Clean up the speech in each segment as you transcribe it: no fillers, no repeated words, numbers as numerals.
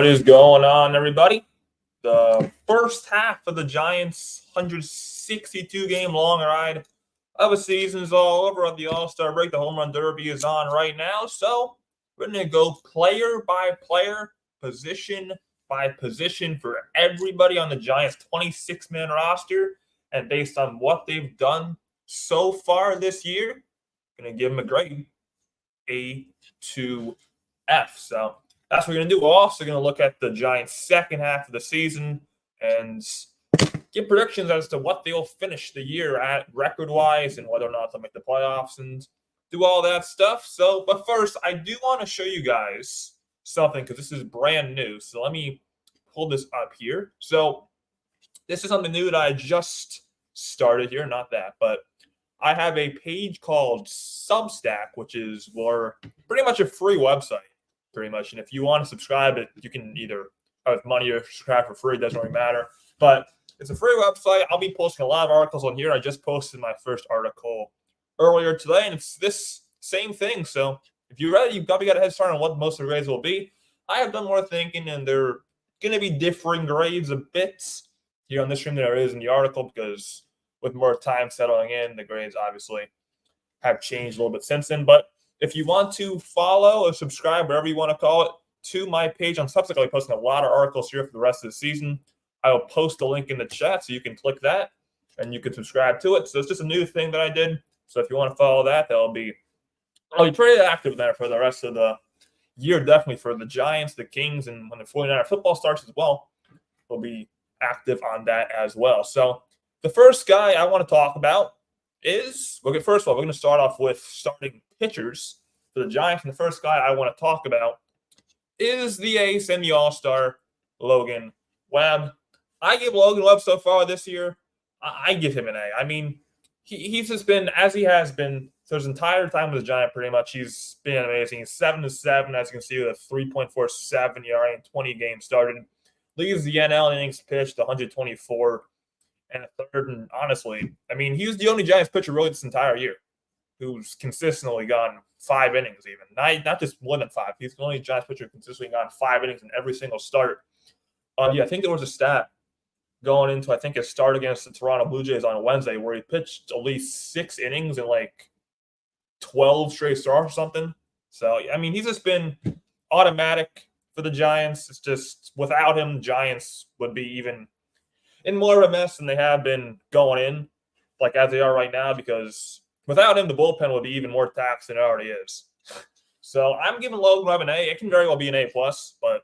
What is going on, everybody? The first half of the Giants' 162-game long ride of a season is all over. The All-Star break, the Home Run Derby is on right now. So we're going to go player by player, position by position for everybody on the Giants' 26-man roster. And based on what they've done so far this year, going to give them a grade A to F. So that's what we're going to do. We're also going to look at the Giants' second half of the season and give predictions as to what they'll finish the year at record-wise and whether or not they'll make the playoffs and do all that stuff. So, but first, I do want to show you guys something because this is brand new. So let me pull this up here. So this is something new that I just started here. Not that, but I have a page called Substack, which is pretty much a free website. Pretty much. And if you want to subscribe, you can either have money or subscribe for free. It doesn't really matter. But it's a free website. I'll be posting a lot of articles on here. I just posted my first article earlier today, and it's this same thing. So if you're ready, you've probably got a head start on what most of the grades will be. I have done more thinking, and they're going to be differing grades a bit here on this stream than there is in the article because with more time settling in, the grades obviously have changed a little bit since then. But if you want to follow or subscribe, whatever you want to call it, to my page on Substack, I'll be posting a lot of articles here for the rest of the season. I will post a link in the chat so you can click that and you can subscribe to it. So it's just a new thing that I did. So if you want to follow that, I'll be pretty active there for the rest of the year, definitely for the Giants, the Kings, and when the 49er football starts as well, we'll be active on that as well. So the first guy I want to talk about is, first of all, we're going to start off with starting pitchers for the Giants. And the first guy I want to talk about is the ace and the all-star, Logan Webb. I give Logan Webb so far this year, I give him an A. I mean, he's just been, as he has been for his entire time with the Giants, pretty much, he's been amazing. He's 7-7, as you can see, with a 3.47 ERA in 20 games started. Leads the NL in innings pitched, 124 and a third. And honestly, I mean, he was the only Giants pitcher really this entire year who's consistently gone 5 innings even. Not just more than 5. He's the only Giants pitcher consistently gone 5 innings in every single start. I think there was a stat going into, I think, a start against the Toronto Blue Jays on Wednesday where he pitched at least 6 innings in like 12 straight starts or something. So, I mean, he's just been automatic for the Giants. It's just without him, Giants would be even in more of a mess than they have been going in, like as they are right now, because without him, the bullpen would be even more taxed than it already is. So I'm giving Logan Webb an A. It can very well be an A+, but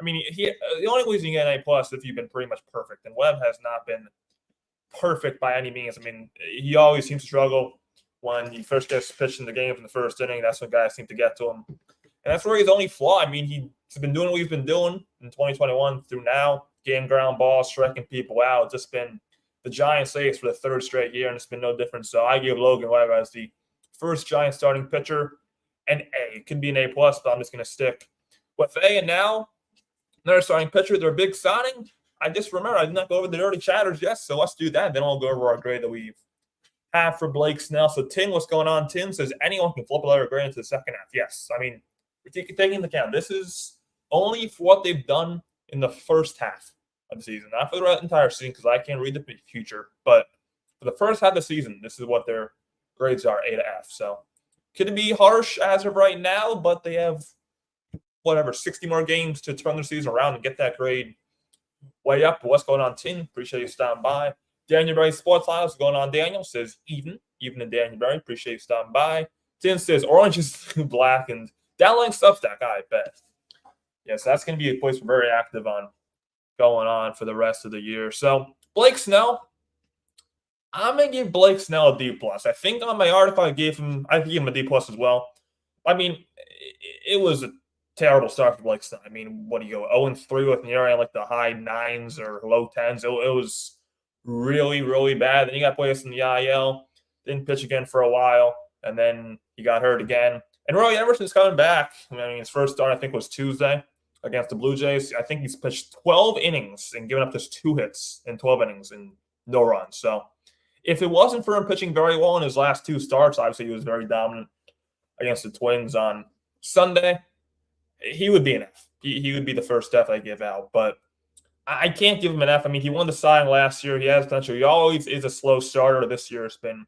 I mean, the only reason you get an A+ if you've been pretty much perfect, and Webb has not been perfect by any means. I mean, he always seems to struggle when he first gets pitched in the game from the first inning. That's when guys seem to get to him. And that's where his only flaw. I mean, he's been doing what he's been doing in 2021 through now, game ground balls, striking people out. It's just been the Giants' ace for the 3rd straight year, and it's been no different. So I give Logan Webb as the first Giants starting pitcher an A. It could be an A+, but I'm just going to stick with A. And now, another starting pitcher, their big signing. I just remember I did not go over the dirty chatters yet, so let's do that. Then I'll go over our grade that we have for Blake Snell. So Tim, what's going on? Tim says anyone can flip a letter grade into the second half. Yes, I mean, taking into account, this is only for what they've done in the first half of the season, not for the entire season because I can't read the future. But for the first half of the season, this is what their grades are, A to F. So could it be harsh as of right now, but they have 60 more games to turn the season around and get that grade way up. What's going on, Tim? Appreciate you stopping by. Daniel Berry Sports Live, what's going on? Daniel says even to Daniel Berry. Appreciate you stopping by. Tim says orange is black and downloading Substack. I bet. Yes, that's going to be a place we're very active on going on for the rest of the year. So Blake Snell, I'm going to give Blake Snell a D+. I think on my article I gave him a D+ as well. I mean, it was a terrible start for Blake Snell. I mean, what do you go 0-3 with an ERA like the high 9s or low 10s? It was really, really bad. Then he got placed in the IL, didn't pitch again for a while, and then he got hurt again. And Roy Emerson's coming back. I mean, his first start I think was Tuesday against the Blue Jays. I think he's pitched 12 innings and given up just 2 hits in 12 innings and no runs. So if it wasn't for him pitching very well in his last 2 starts, obviously he was very dominant against the Twins on Sunday. he would be an F. He would be the first F I give out, but I can't give him an F. I mean, he won the Cy Young last year. He has potential. He always is a slow starter. This year has been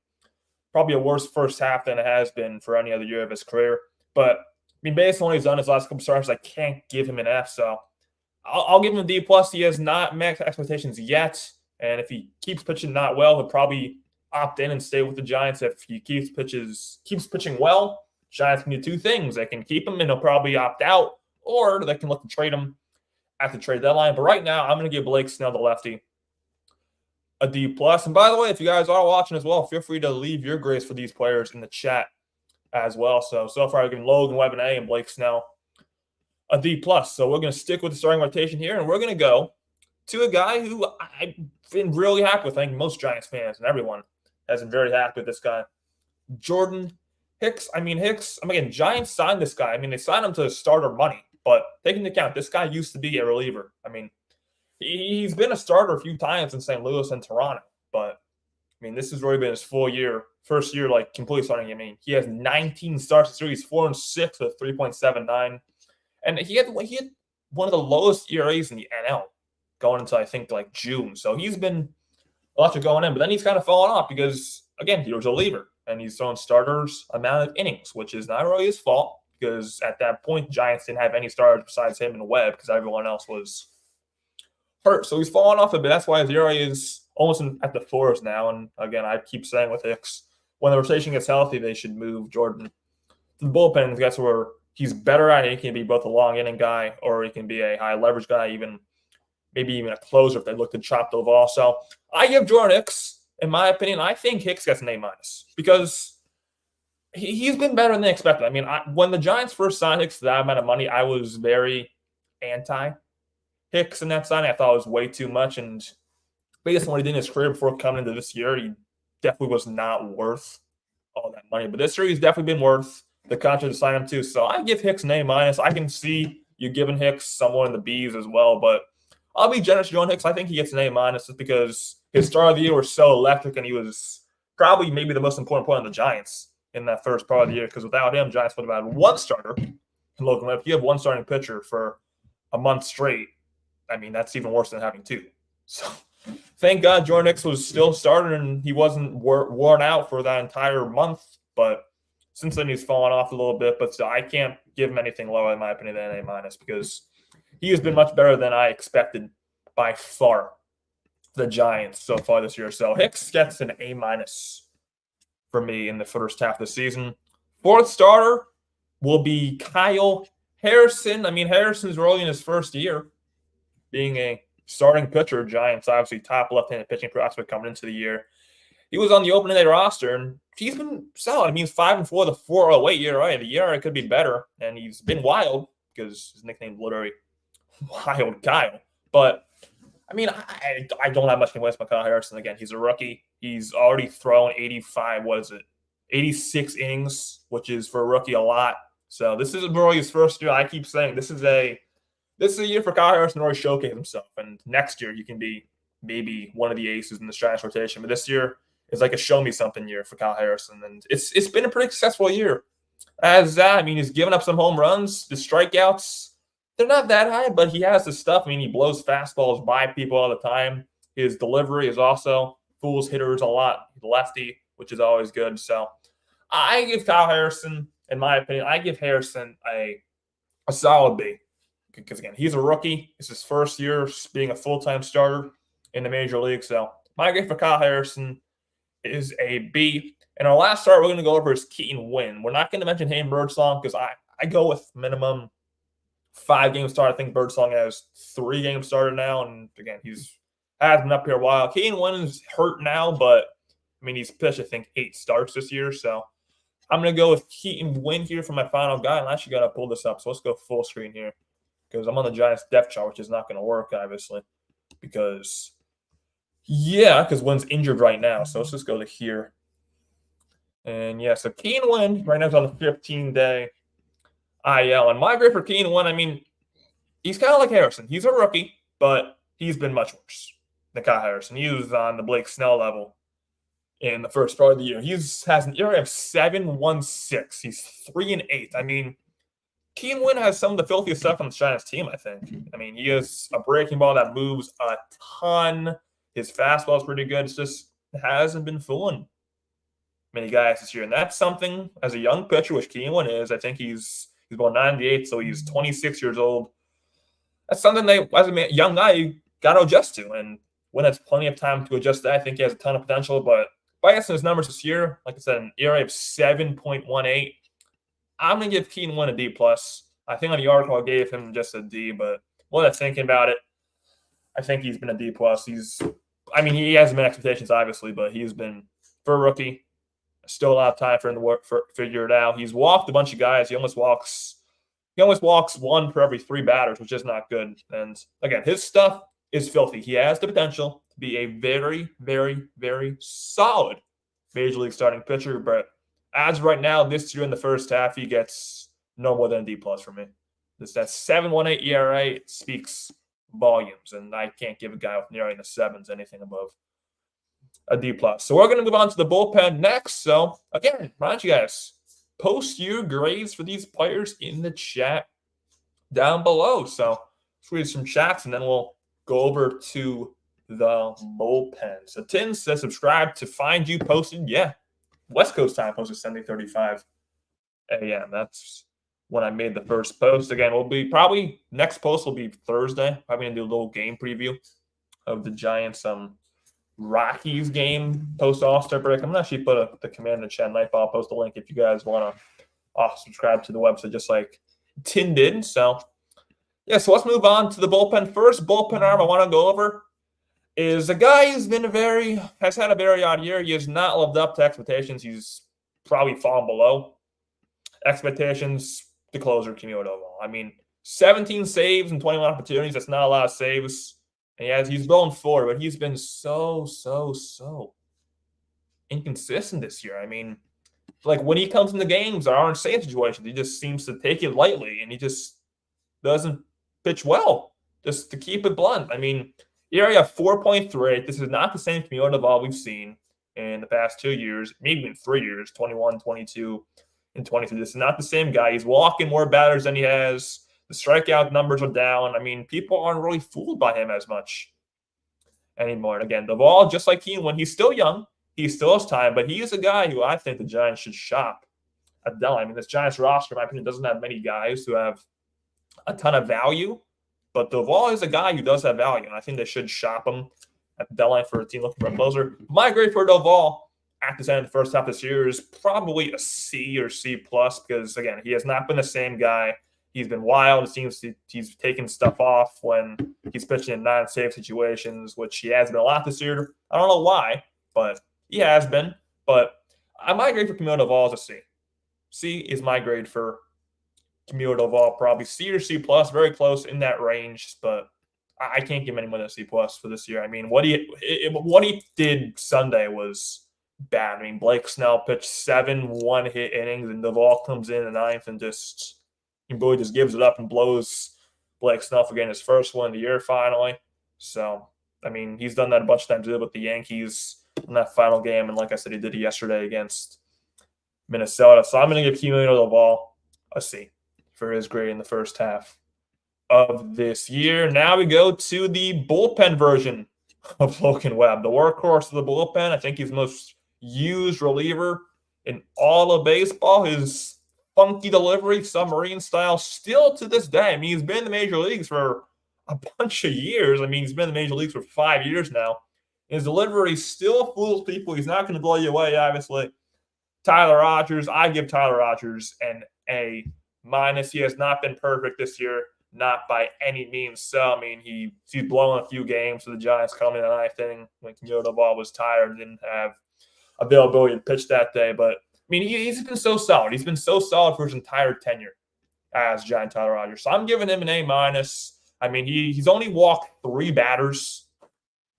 probably a worse first half than it has been for any other year of his career. But I mean, based on what he's done his last couple starts, I can't give him an F. So I'll give him a D plus. He has not met expectations yet, and if he keeps pitching not well, he'll probably opt in and stay with the Giants. If he keeps pitching well, Giants can do two things: they can keep him, and he'll probably opt out, or they can look to trade him at the trade deadline. But right now, I'm going to give Blake Snell, the lefty, a D plus. And by the way, if you guys are watching as well, feel free to leave your grades for these players in the chat as well. So far, I've given Logan Webb an A and Blake Snell a D plus. So we're going to stick with the starting rotation here, and we're going to go to a guy who I've been really happy with. I think most Giants fans and everyone has been very happy with this guy, Jordan Hicks. Again, Giants signed this guy. I mean, they signed him to starter money, but taking into account, this guy used to be a reliever. I mean, he's been a starter a few times in St. Louis and Toronto, but I mean, this has really been his first year, like completely starting. I mean, he has 19 starts this year. He's 4-6 with 3.79. And he had one of the lowest ERAs in the NL going into, I think, like June. So he's been electric going in, but then he's kind of fallen off because, again, he was a reliever and he's throwing starters amount of innings, which is not really his fault because at that point, the Giants didn't have any starters besides him and Webb because everyone else was hurt. So he's fallen off a bit. That's why his ERA is almost at the fours now. And again, I keep saying with Hicks, when the rotation gets healthy, they should move Jordan to the bullpen. That's where he's better at it. He can be both a long inning guy or he can be a high leverage guy, maybe even a closer if they look to chop the ball. So I give Jordan Hicks, in my opinion, I think Hicks gets an A- because he's been better than they expected. I mean, when the Giants first signed Hicks for that amount of money, I was very anti Hicks in that signing. I thought it was way too much. And based on what he did in his career before coming into this year, he definitely was not worth all that money. But this year, he's definitely been worth the contract to sign him too. So I give Hicks an A-. I can see you giving Hicks somewhere in the B's as well, but I'll be generous to Jordan Hicks. I think he gets an A- just because his start of the year was so electric and he was probably maybe the most important player on the Giants in that first part of the year because without him, Giants would have had one starter. And Logan Webb, if you have one starting pitcher for a month straight, I mean, that's even worse than having two. So thank God Jordan Hicks was still starting and he wasn't worn out for that entire month, but since then, he's fallen off a little bit, but still, I can't give him anything lower, in my opinion, than an A- because he has been much better than I expected by far, the Giants so far this year. So Hicks gets an A- for me in the first half of the season. Fourth starter will be Kyle Harrison. I mean, Harrison's really in his first year being a starting pitcher. Giants, obviously, top left-handed pitching prospect coming into the year. He was on the opening day roster, and he's been solid. I mean, he's 5-4 the 4.08 year, right? The year it could be better, and he's been wild because his nickname is literally Wild Kyle. But I mean, I don't have much convinced by Kyle Harrison. Again, he's a rookie. He's already thrown 86 innings, which is for a rookie a lot. So this is really his first year. I keep saying this is a year for Kyle Harrison to really showcase himself, and next year he can be maybe one of the aces in the Giants rotation. But this year is like a show me something year for Kyle Harrison, and it's been a pretty successful year. As that, I mean, he's given up some home runs. The strikeouts, they're not that high, but he has the stuff. I mean, he blows fastballs by people all the time. His delivery is also fools hitters a lot. Lefty, which is always good. So I give Kyle Harrison, in my opinion, a solid B. Because, again, he's a rookie. It's his first year being a full-time starter in the major league. So my grade for Kyle Harrison is a B. And our last start we're going to go over is Keaton Winn. We're not going to mention Hayden Birdsong because I go with minimum 5-game start. I think Birdsong has 3 games started now. And, again, he's has been up here a while. Keaton Winn is hurt now, but, I mean, he's pitched, I think, 8 starts this year. So I'm going to go with Keaton Winn here for my final guy. And I actually got to pull this up. So let's go full screen here because I'm on the Giants depth chart, which is not going to work, obviously, because Wynn's injured right now. So let's just go to here. And, so Keaton Winn right now is on the 15-day IL. And my grade for Keaton Winn, I mean, he's kind of like Harrison. He's a rookie, but he's been much worse than Kyle Harrison. He was on the Blake Snell level in the first part of the year. He has an ERA of 7.16. He's 3-8. I mean, Keeneland has some of the filthiest stuff on the Giants team, I think. I mean, he has a breaking ball that moves a ton. His fastball is pretty good. It's just it hasn't been fooling many guys this year. And that's something, as a young pitcher, which Keeneland is, I think he's about 98, so he's 26 years old. That's something they, as a young guy, you got to adjust to. And when has plenty of time to adjust to that, I think he has a ton of potential. But by guessing his numbers this year, like I said, an ERA of 7.18, I'm going to give Keeneland a D+. I think on the article I gave him just a D, but while I'm thinking about it, I think he's been a D+. He hasn't been expectations, obviously, but he's been, for a rookie, still a lot of time for him to figure it out. He's walked a bunch of guys. He almost walks one for every 3 batters, which is not good. And again, his stuff is filthy. He has the potential to be a very, very, very solid Major League starting pitcher, but as of right now, this year in the first half, he gets no more than a D+ for me. That 7.18 ERA speaks volumes, and I can't give a guy with nearly in the 7s anything above a D+. So we're going to move on to the bullpen next. So again, remind you guys, post your grades for these players in the chat down below. So let's read some chats, and then we'll go over to the bullpen. So Tin says, subscribe to find you posted. Yeah. West Coast time posted 7:35 a.m. That's when I made the first post. Again, next post will be Thursday. Probably gonna do a little game preview of the Giants Rockies game post All-Star break. I'm gonna actually put the command in the chat. I'll post a link if you guys want to subscribe to the website, just like Tin did. So yeah, so let's move on to the bullpen. First bullpen arm I want to go over is a guy who's has had a very odd year. He has not lived up to expectations. He's probably fallen below expectations. The closer, Camilo Doval. 17 saves and 21 opportunities. That's not a lot of saves. And he's going forward, but he's been so inconsistent this year. Like when he comes into games, there aren't save situations. He just seems to take it lightly, and he just doesn't pitch well. Just to keep it blunt. ERA of 4.38. This is not the same Camilo Doval we've seen in the past 2 years, maybe in 3 years, 21, 22, and 23. This is not the same guy. He's walking more batters than he has. The strikeout numbers are down. People aren't really fooled by him as much anymore. And again, Doval, just like when he's still young, he still has time, but he is a guy who I think the Giants should shop at the deadline. This Giants roster, in my opinion, doesn't have many guys who have a ton of value. But Doval is a guy who does have value, and I think they should shop him at the deadline for a team looking for a closer. My grade for Doval at this end of the first half of this year is probably a C or C+, because, again, he has not been the same guy. He's been wild. It seems he's taken stuff off when he's pitching in non-save situations, which he has been a lot this year. I don't know why, but he has been. But my grade for Camilo Doval is a C. C is my grade for Camilo Doval, probably C or C+, very close in that range, but I can't give him any more than a C+ for this year. What he did Sunday was bad. Blake Snell pitched 7 one-hit innings, and Doval comes in the ninth and just gives it up and blows Blake Snell for getting his first one of the year finally. So, he's done that a bunch of times with the Yankees in that final game, and like I said, he did it yesterday against Minnesota. So I'm going to give Camilo Doval a C for his grade in the first half of this year. Now we go to the bullpen version of Logan Webb, the workhorse of the bullpen. I think he's the most used reliever in all of baseball. His funky delivery, submarine style, still to this day. He's been in the major leagues for a bunch of years. He's been in the major leagues for 5 years now. His delivery still fools people. He's not going to blow you away, obviously. Tyler Rogers, I give Tyler Rogers an A-. He has not been perfect this year, not by any means. So, he's blowing a few games for the Giants coming in the ninth inning when Camilo Doval was tired and didn't have availability to pitch that day. But, he's been so solid. He's been so solid for his entire tenure as Giant Tyler Rogers. So I'm giving him an A-. He's only walked 3 batters.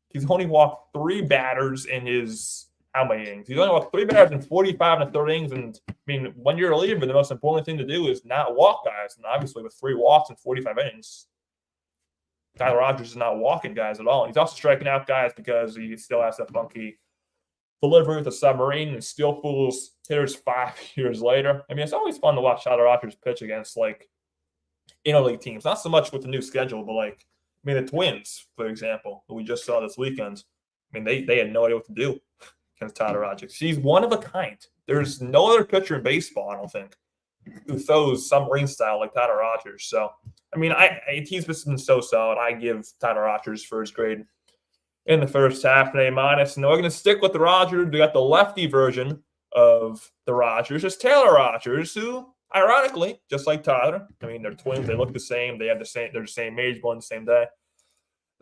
He's only walked 3 batters in his how many innings? He's only walked 3 batters in 45 and a third innings. And when you're a reliever, the most important thing to do is not walk guys. And obviously, with 3 walks in 45 innings, Tyler Rogers is not walking guys at all. And he's also striking out guys because he still has that funky delivery with the submarine and still fools hitters 5 years later. It's always fun to watch Tyler Rogers pitch against interleague teams. Not so much with the new schedule, but like, I mean, the Twins, for example, who we just saw this weekend. I mean, they had no idea what to do against Tyler Rogers. He's one of a kind. There's no other pitcher in baseball, I don't think, who throws submarine style like Tyler Rogers. So, I mean, he's been so solid. I give Tyler Rogers first grade in the first half, an A-. And we're going to stick with the Rogers. We got the lefty version of the Rogers. It's Taylor Rogers, who, ironically, just like Tyler, I mean, they're twins. They look the same. They're the same age, born the same day.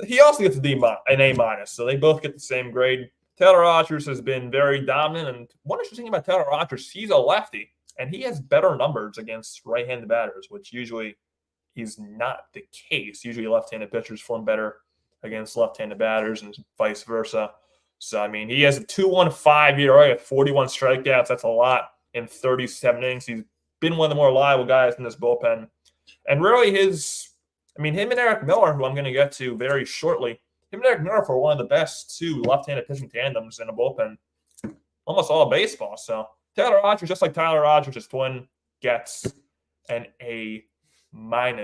He also gets an A-. So they both get the same grade. Taylor Rogers has been very dominant. And one interesting thing about Taylor Rogers, he's a lefty, and he has better numbers against right-handed batters, which usually is not the case. Usually left-handed pitchers form better against left-handed batters and vice versa. So, I mean, he has a 2.15 ERA at 41 strikeouts. That's a lot in 37 innings. He's been one of the more reliable guys in this bullpen. And really him and Eric Miller, who I'm going to get to very shortly, him and Eric Miller were one of the best two left-handed pitching tandems in a bullpen almost all of baseball. So, Taylor Rogers, just like Tyler Rogers, his twin, gets an A-.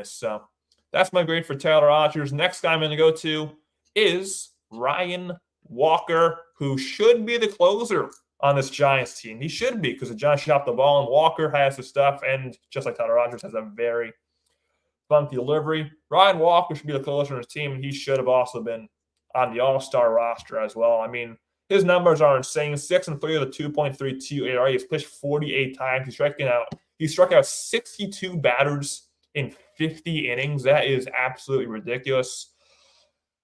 So, that's my grade for Taylor Rogers. Next guy I'm going to go to is Ryan Walker, who should be the closer on this Giants team. He should be, because the Giants shot the ball, and Walker has the stuff, and just like Tyler Rogers, has a very funky delivery. Ryan Walker should be the closer on his team, and he should have also been on the All-Star roster as well. I mean, his numbers are insane. 6-3 with a 2.32 ERA. He's pitched 48 times. He struck out 62 batters in 50 innings. That is absolutely ridiculous.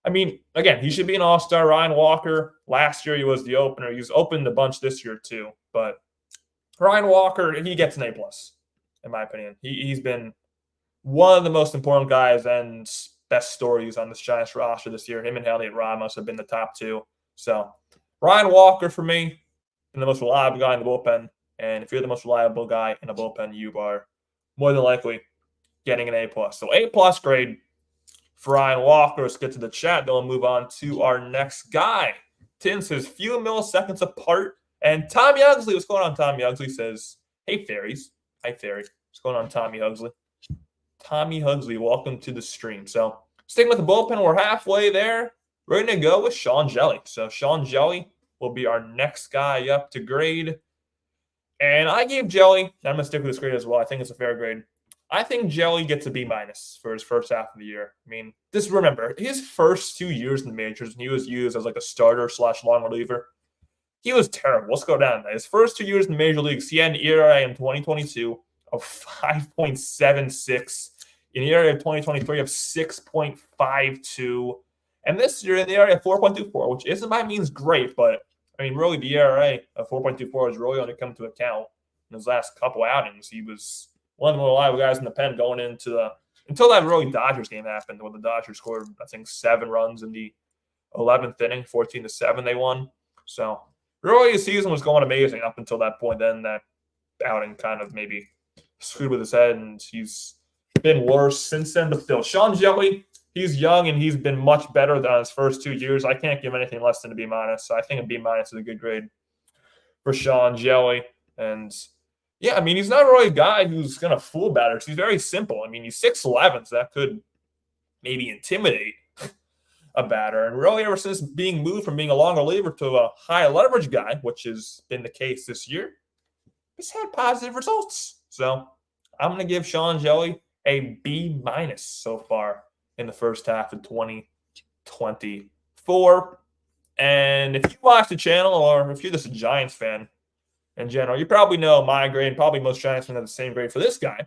I mean, again, he should be an all-star. Ryan Walker, last year he was the opener. He's opened a bunch this year too. But Ryan Walker, he gets an A+, in my opinion. He's been one of the most important guys and best stories on this Giants roster this year. Him and Elliott Ramos have been the top two. So Ryan Walker, for me, and the most reliable guy in the bullpen. And if you're the most reliable guy in a bullpen, you are more than likely getting an A+. So A+ grade for Ryan Walker. Let's get to the chat. Then we'll move on to our next guy. Tin says, few milliseconds apart. And Tommy Hugsley, what's going on, Tommy Hugsley says, hey, fairies. Hi, fairy. What's going on, Tommy Hugsley? Tommy Hugsley, welcome to the stream. So sticking with the bullpen, we're halfway there. We're going to go with Sean Jelly. So Sean Jelly will be our next guy up to grade. And I gave Jelly, and I'm going to stick with this grade as well. I think it's a fair grade. I think Jelly gets a B- for his first half of the year. I mean, just remember, his first 2 years in the majors, when he was used as like a starter / long reliever, he was terrible. Let's go down. His first 2 years in the major leagues, he had an ERA in 2022 of 5.76, an ERA of 2023 of 6.52, and this year in the ERA of 4.24, which isn't by means great, but I mean, really the ERA of 4.24 is really only come to account in his last couple outings. He was one of the more reliable guys in the pen going into until that really Dodgers game happened, when the Dodgers scored, I think, 7 runs in the 11th inning, 14-7 they won. So really his season was going amazing up until that point. Then that outing kind of maybe screwed with his head, and he's been worse since then. But still, Sean Jelly, he's young, and he's been much better than his first 2 years. I can't give anything less than a B-. So I think a B- is a good grade for Sean Jelly. And yeah, I mean, he's not really a guy who's going to fool batters. He's very simple. I mean, he's 6'11", so that could maybe intimidate a batter. And really, ever since being moved from being a long reliever to a high leverage guy, which has been the case this year, he's had positive results. So I'm going to give Sean Jelly a B- so far in the first half of 2024. And if you watch the channel, or if you're just a Giants fan in general, you probably know my grade. Probably most Giants fans have the same grade for this guy.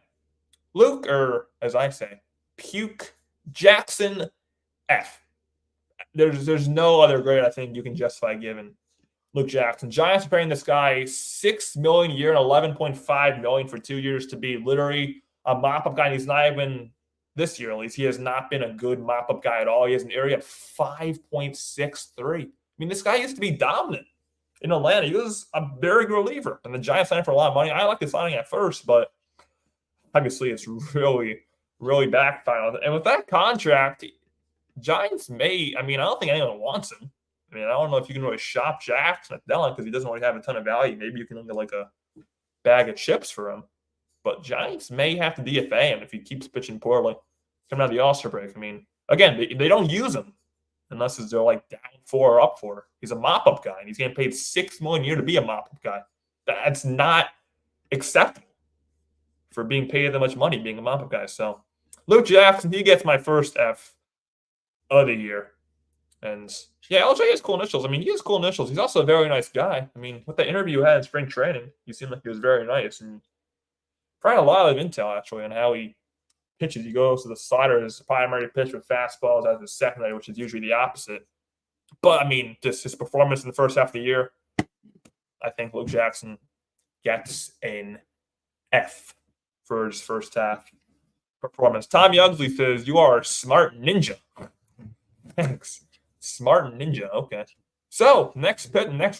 Luke, or as I say, Puke Jackson F. There's no other grade I think you can justify giving Luke Jackson. Giants are paying this guy $6 million a year and $11.5 million for 2 years to be literally a mop-up guy. And he's not even, this year at least, he has not been a good mop-up guy at all. He has an area of 5.63. I mean, this guy used to be dominant in Atlanta. He was a very good reliever, and the Giants signed for a lot of money. I liked his signing at first, but obviously it's really, really backfired. And with that contract, Giants may, I mean, I don't think anyone wants him. I mean, I don't know if you can really shop Jackson at Dillon because he doesn't really have a ton of value. Maybe you can get like a bag of chips for him. but Giants may have to DFA him if he keeps pitching poorly coming out of the All-Star break. I mean, again, they don't use him unless they're like down 4 or up 4. He's a mop-up guy, and he's getting paid $6 million a year to be a mop-up guy. That's not acceptable for being paid that much money being a mop-up guy. So Luke Jackson, he gets my first F of the year. And yeah, LJ has cool initials. I mean, he has cool initials. He's also a very nice guy. I mean, with the interview you had in spring training, he seemed like he was very nice and probably a lot of intel actually on how he pitches. He goes to the slider as his primary pitch with fastballs as his secondary, which is usually the opposite. But I mean, just his performance in the first half of the year, I think Luke Jackson gets an F for his first half performance. Tommy Ugsley says, "You are a smart ninja." Thanks. Smart ninja. Okay. So, next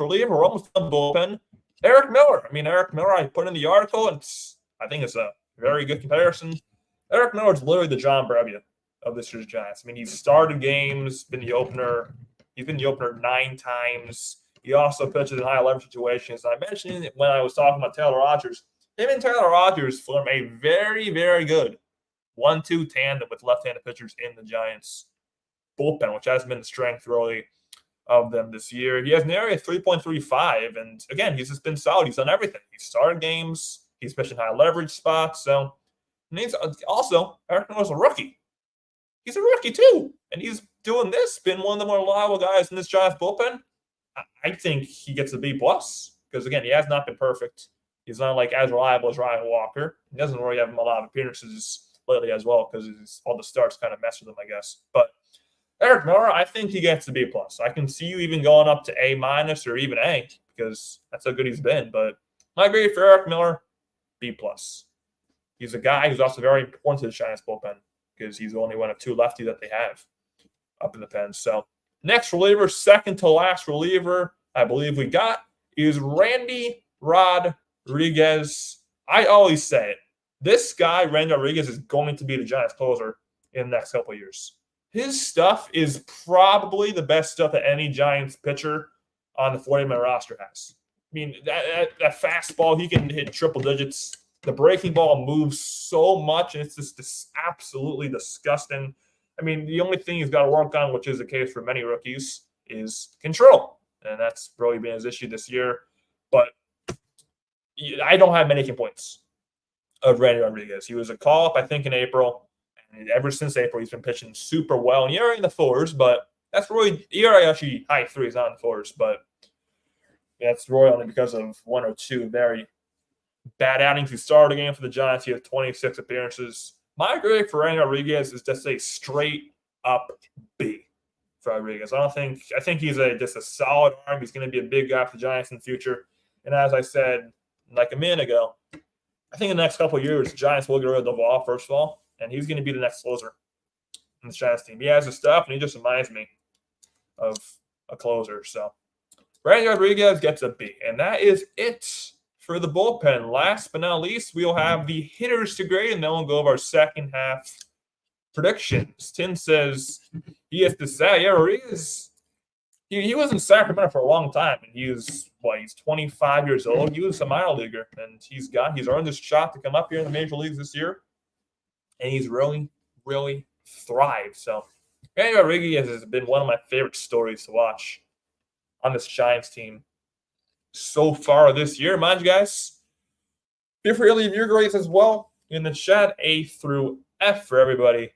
reliever, we're almost done bullpen. Eric Miller. I mean, Eric Miller, I put in the article, and I think it's a very good comparison. Eric Miller is literally the John Brebbia of this year's Giants. I mean, he's started games, been the opener. He's been the opener 9 times. He also pitches in high leverage situations. And I mentioned it when I was talking about Taylor Rogers. Him and Taylor Rogers form a very, very good 1-2 tandem with left-handed pitchers in the Giants bullpen, which has been the strength really of them this year. He has an area of 3.35, and again, he's just been solid. He's done everything. He's started games. He's pitching high leverage spots. So, and he's also Eric Miller's a rookie. He's a rookie too, and he's doing this. Been one of the more reliable guys in this Giants bullpen. I think he gets a B plus because again, he has not been perfect. He's not like as reliable as Ryan Walker. He doesn't really have a lot of appearances lately as well because all the starts kind of mess with him, I guess. But Eric Miller, I think he gets a B plus. I can see you even going up to A minus or even A because that's how good he's been. But my grade for Eric Miller, B plus. He's a guy who's also very important to the Giants bullpen because he's only one of 2 lefties that they have up in the pen. So next reliever, second to last reliever, I believe we got is Randy Rodriguez. I always say it. This guy, Randy Rodriguez, is going to be the Giants closer in the next couple of years. His stuff is probably the best stuff that any Giants pitcher on the 40-man roster has. I mean, that fastball, he can hit triple digits. The breaking ball moves so much, and it's just absolutely disgusting. I mean, the only thing he's got to work on, which is the case for many rookies, is control. And that's really been his issue this year. But I don't have many complaints of Randy Rodriguez. He was a call-up, I think, in April. And ever since April, he's been pitching super well. And ERA in the 4s, but that's really – ERA actually high 3s, not in the 4s. But that's really only because of 1 or 2 very bad outings. He started a game for the Giants. He had 26 appearances. My grade for Randy Rodriguez is just a straight-up B for Rodriguez. I think he's just a solid arm. He's going to be a big guy for the Giants in the future. And as I said like a minute ago, I think in the next couple of years, the Giants will get rid of Duvall, first of all, and he's going to be the next closer in the Giants team. He has the stuff, and he just reminds me of a closer. So Randy Rodriguez gets a B. And that is it for the bullpen. Last but not least, we'll have the hitters to grade, and then we'll go over our second half predictions. Tim says he has to say, yeah, Rodriguez, he was in Sacramento for a long time, and he's 25 years old. He was a minor leaguer, and he's earned his shot to come up here in the major leagues this year, and he's really, really thrived. So Randy Rodriguez has been one of my favorite stories to watch on this Giants team so far this year. Mind you guys, feel free to leave your grades as well in the chat, A through F for everybody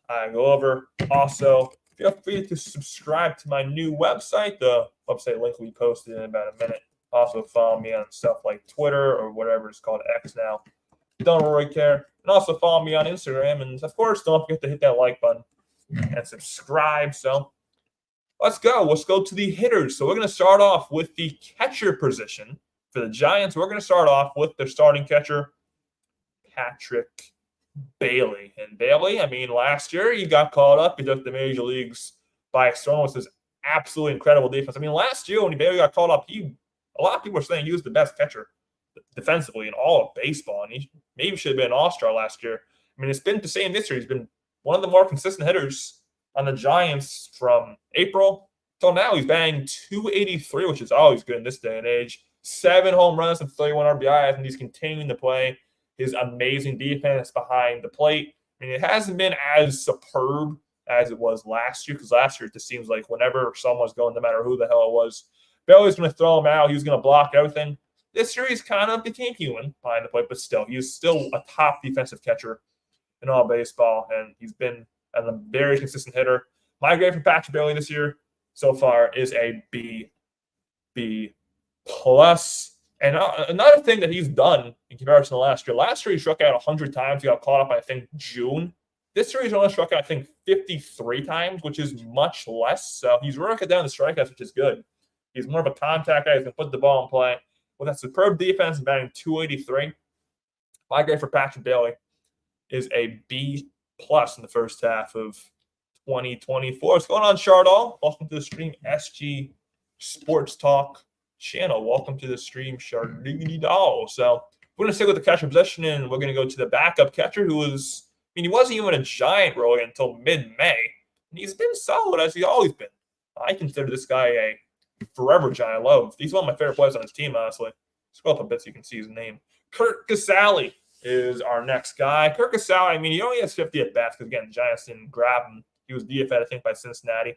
I go over. Also, feel free to subscribe to my new website. The website link will be posted in about a minute. Also, follow me on stuff like Twitter or whatever it's called, X now. Don't really care. And also follow me on Instagram. And, of course, don't forget to hit that like button and subscribe. So let's go. Let's go to the hitters. So we're going to start off with the catcher position for the Giants. We're going to start off with their starting catcher, Patrick Bailey. And Bailey, I mean, last year he got called up. He took the major leagues by storm with his absolutely incredible defense. I mean, last year when Bailey got called up, a lot of people were saying he was the best catcher defensively in all of baseball, and he maybe should have been an all-star last year. I mean, it's been the same this year. He's been one of the more consistent hitters on the Giants from April till now. He's batting .283, which is always good in this day and age. 7 home runs and 31 RBIs, and he's continuing to play his amazing defense behind the plate. I mean, it hasn't been as superb as it was last year, because last year it just seems like whenever someone's going, no matter who the hell it was, Bailey's going to throw him out. He's going to block everything. This year he's kind of became human behind the plate, but still, he's still a top defensive catcher in all baseball, and he's been a very consistent hitter. My grade for Patrick Bailey this year so far is a B plus. And another thing that he's done in comparison to last year he struck out 100 times. He got caught up, I think, June. This year he's only struck out, I think, 53 times, which is much less. So he's really cut down the strikeouts, which is good. He's more of a contact guy. He's going to put the ball in play. With that superb defense and batting .283, my grade for Patrick Bailey is a B plus in the first half of 2024. What's going on, Chardall? Welcome to the stream, SG Sports Talk channel. Welcome to the stream, Chardall. So we're going to stick with the catcher position, and we're going to go to the backup catcher, who was, I mean, he wasn't even a Giant really until mid-May. And he's been solid, as he's always been. I consider this guy a forever Giant. He's one of my favorite players on his team, honestly. Scroll up a bit so you can see his name. Curt Casali is our next guy. Curt Casali, I mean, he only has 50 at bats because, again, the Giants didn't grab him. He was DFA'd, I think, by Cincinnati.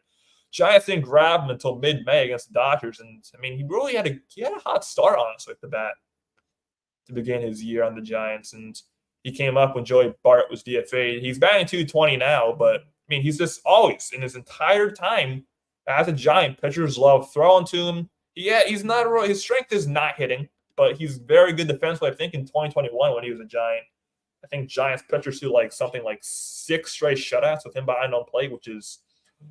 Giants didn't grab him until mid-May against the Dodgers. And, I mean, he really had a hot start, honestly, at the bat to begin his year on the Giants. And he came up when Joey Bart was DFA'd. He's batting .220 now, but, I mean, he's just always, in his entire time as a Giant, pitchers love throwing to him. He's not really, his strength is not hitting, but he's very good defensively. I think in 2021 when he was a Giant, I think Giants pitchers do something like 6 straight shutouts with him behind on plate, which is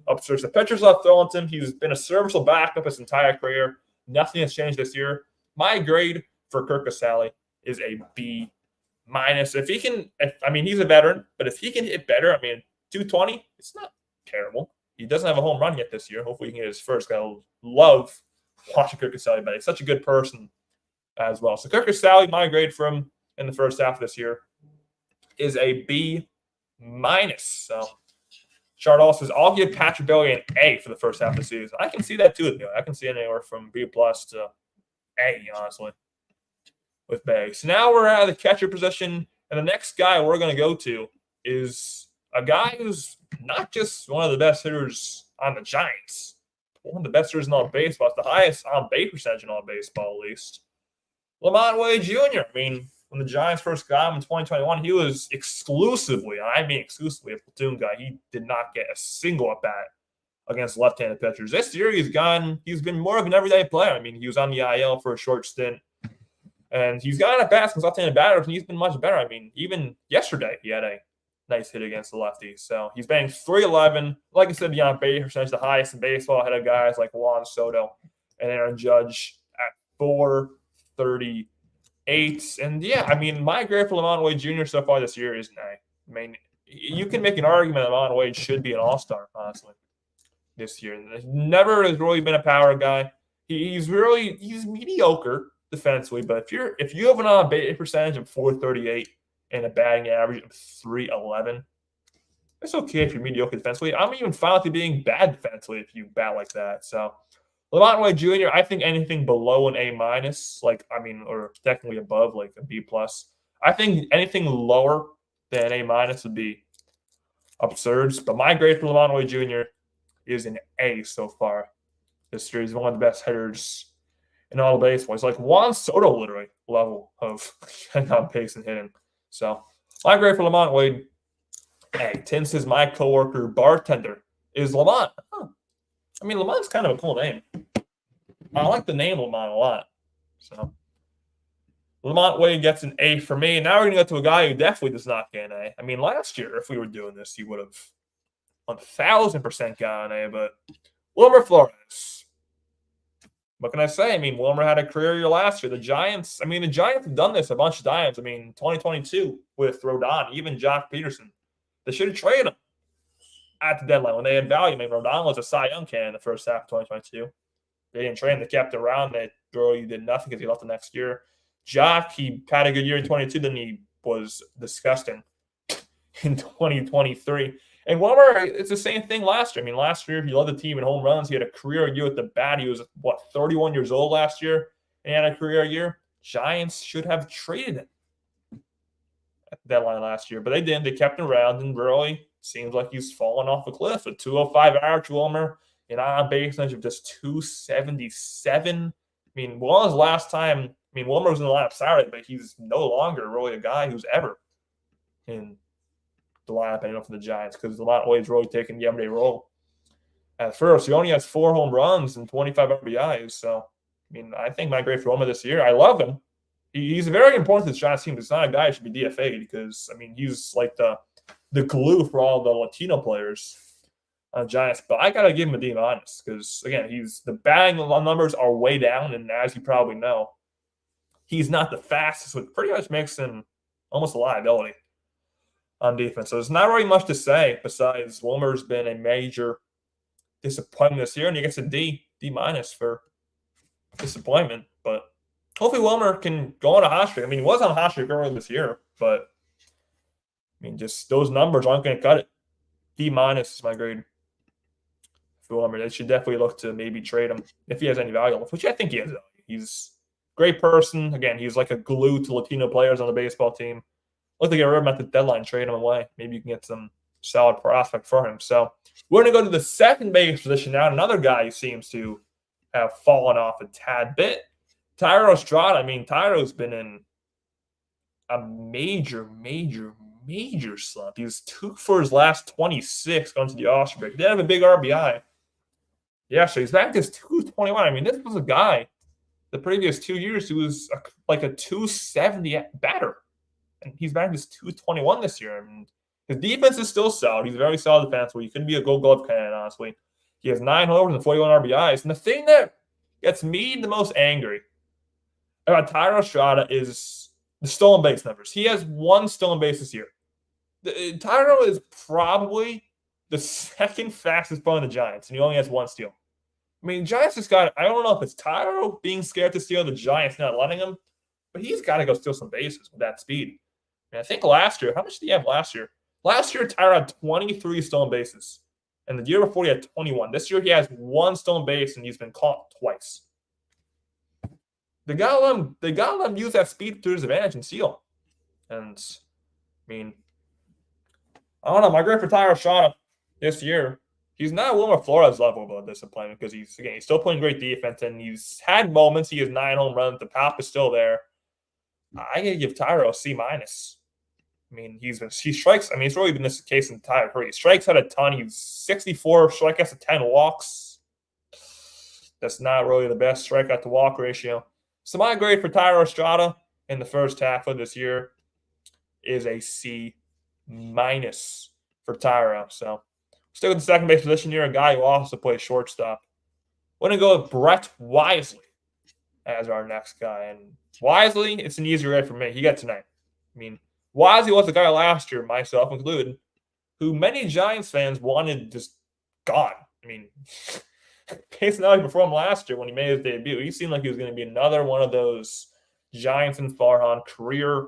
absurd. The pitchers love throwing to him. He's been a serviceable backup his entire career. Nothing has changed this year. My grade for Curt Casali is a B minus. If he can, he's a veteran, but if he can hit better, I mean, .220, it's not terrible. He doesn't have a home run yet this year. Hopefully he can get his first. I love watching Curt Casali, but he's such a good person as well. So Curt Casali, my grade for him in the first half of this year is a B minus. So Chardall says, I'll give Patrick Bailey an A for the first half of the season. I can see that too. I can see it anywhere from B plus to A, honestly, with Bailey. So now we're out of the catcher position, and the next guy we're going to go to is a guy who's not just one of the best hitters on the Giants, one of the best hitters in all baseball. It's the highest on-base percentage in all baseball, at least. LaMonte Wade Jr. I mean, when the Giants first got him in 2021, he was exclusively a platoon guy. He did not get a single at-bat against left-handed pitchers. This year, he's been more of an everyday player. I mean, he was on the IL for a short stint, and he's gotten at-bats against left-handed batters, and he's been much better. I mean, even yesterday, he had a nice hit against the lefty. So he's batting .311. Like I said, the on-base percentage, the highest in baseball, ahead of guys like Juan Soto and Aaron Judge at .438. And yeah, I mean, my grade for LaMonte Wade Jr. so far this year is an A. I mean, you can make an argument that LaMonte Wade should be an all-star, honestly, this year. Never has really been a power guy. He's mediocre defensively, but if you have an on-base percentage of .438 and a batting average of .311, it's okay if you're mediocre defensively. I'm even fine with you being bad defensively if you bat like that. So LaMonte Wade Jr., I think anything below an A minus, or technically above, like a B plus. I think anything lower than A minus would be absurd. But my grade for LaMonte Wade Jr. is an A so far this year. He's one of the best hitters in all of baseball. He's like Juan Soto, literally, level of on pace and hitting. So my grade for LaMonte Wade, A. Tim says my coworker bartender is Lamont. Huh. I mean, Lamont's kind of a cool name. I like the name Lamont a lot. So LaMonte Wade gets an A for me. Now we're going to go to a guy who definitely does not get an A. I mean, last year, if we were doing this, he would have 1,000% got an A. But Wilmer Flores. What can I say? I mean, Wilmer had a career year last year. The Giants have done this a bunch of times. I mean, 2022 with Rodon, even Jock Peterson. They should have traded him at the deadline when they had value. I mean, Rodon was a Cy Young candidate in the first half of 2022. They didn't trade him. They kept him around. They really did nothing because he left the next year. Jock, he had a good year in 22, then he was disgusting in 2023. And Wilmer, it's the same thing last year. I mean, last year, he led the team in home runs. He had a career year with the bat. He was, 31 years old last year, and he had a career year. Giants should have traded him. deadline last year, but they didn't. They kept him around, and really seems like he's fallen off a cliff. A 205 average, Wilmer, and on base of just 277. I mean, when was the last time? I mean, Wilmer was in the lineup Saturday, but he's no longer really a guy who's ever in the lineup anymore for the Giants because they're not always really taking the everyday role. At first, he only has 4 home runs and 25 RBIs. So, I mean, I think my grade for Wilmer this year, I love him. He's very important to the Giants team. It's not a guy who should be DFA'd because, I mean, he's like the glue for all the Latino players on Giants. But I got to give him a D- because, again, the batting numbers are way down. And as you probably know, he's not the fastest, which pretty much makes him almost a liability on defense. So there's not really much to say besides Wilmer's been a major disappointment this year, and he gets a D- for disappointment. But hopefully Wilmer can go on a hot streak. I mean, he was on a hot streak earlier this year, but I mean, just those numbers aren't going to cut it. D- is my grade for Wilmer. They should definitely look to maybe trade him if he has any value, which I think he has. He's a great person. Again, he's like a glue to Latino players on the baseball team. Look to get rid of him at the deadline, trade him away. Maybe you can get some solid prospect for him. So we're going to go to the second base position now. Another guy who seems to have fallen off a tad bit. Thairo Estrada. I mean, Thairo's been in a major slump. He's 2 for his last 26 going to the All-Star break. He did have a big RBI. Yeah, so he's back to 221. I mean, this was a guy the previous 2 years who was like a 270 batter. And he's back to 221 this year. I mean, his defense is still solid. He's a very solid defensively. He couldn't be a Gold Glove candidate, honestly. He has 9 homers and 41 RBIs. And the thing that gets me the most angry about Thairo Estrada is the stolen base numbers. He has 1 stolen base this year. Thairo is probably the second fastest player in the Giants, and he only has 1 steal. I mean, Giants just got – I don't know if it's Thairo being scared to steal, the Giants not letting him, but he's got to go steal some bases with that speed. And I think last year – how much did he have last year? Last year, Thairo had 23 stolen bases. And the year before, he had 21. This year, he has 1 stolen base, and he's been caught twice. They got to let him use that speed to his advantage and steal. And, I mean, I don't know. My grade for Thairo Estrada this year, he's not Wilmer Flores level of disappointment because he's still playing great defense, and he's had moments. He has 9 home runs. The pop is still there. I got to give Thairo a C-. I mean, he strikes. I mean, it's really been this case in the entire career. He strikes out a ton. He's 64 strikeouts to 10 walks. That's not really the best strikeout to walk ratio. So my grade for Thairo Estrada in the first half of this year is a C- for Thairo. So stick with the second base position here, a guy who also plays shortstop. We're going to go with Brett Wisely as our next guy. And Wisely, it's an easier grade for me. He got tonight. I mean, Wisely was a guy last year, myself included, who many Giants fans wanted just gone. I mean, based on how he performed last year when he made his debut, he seemed like he was going to be another one of those Giants and Farhan career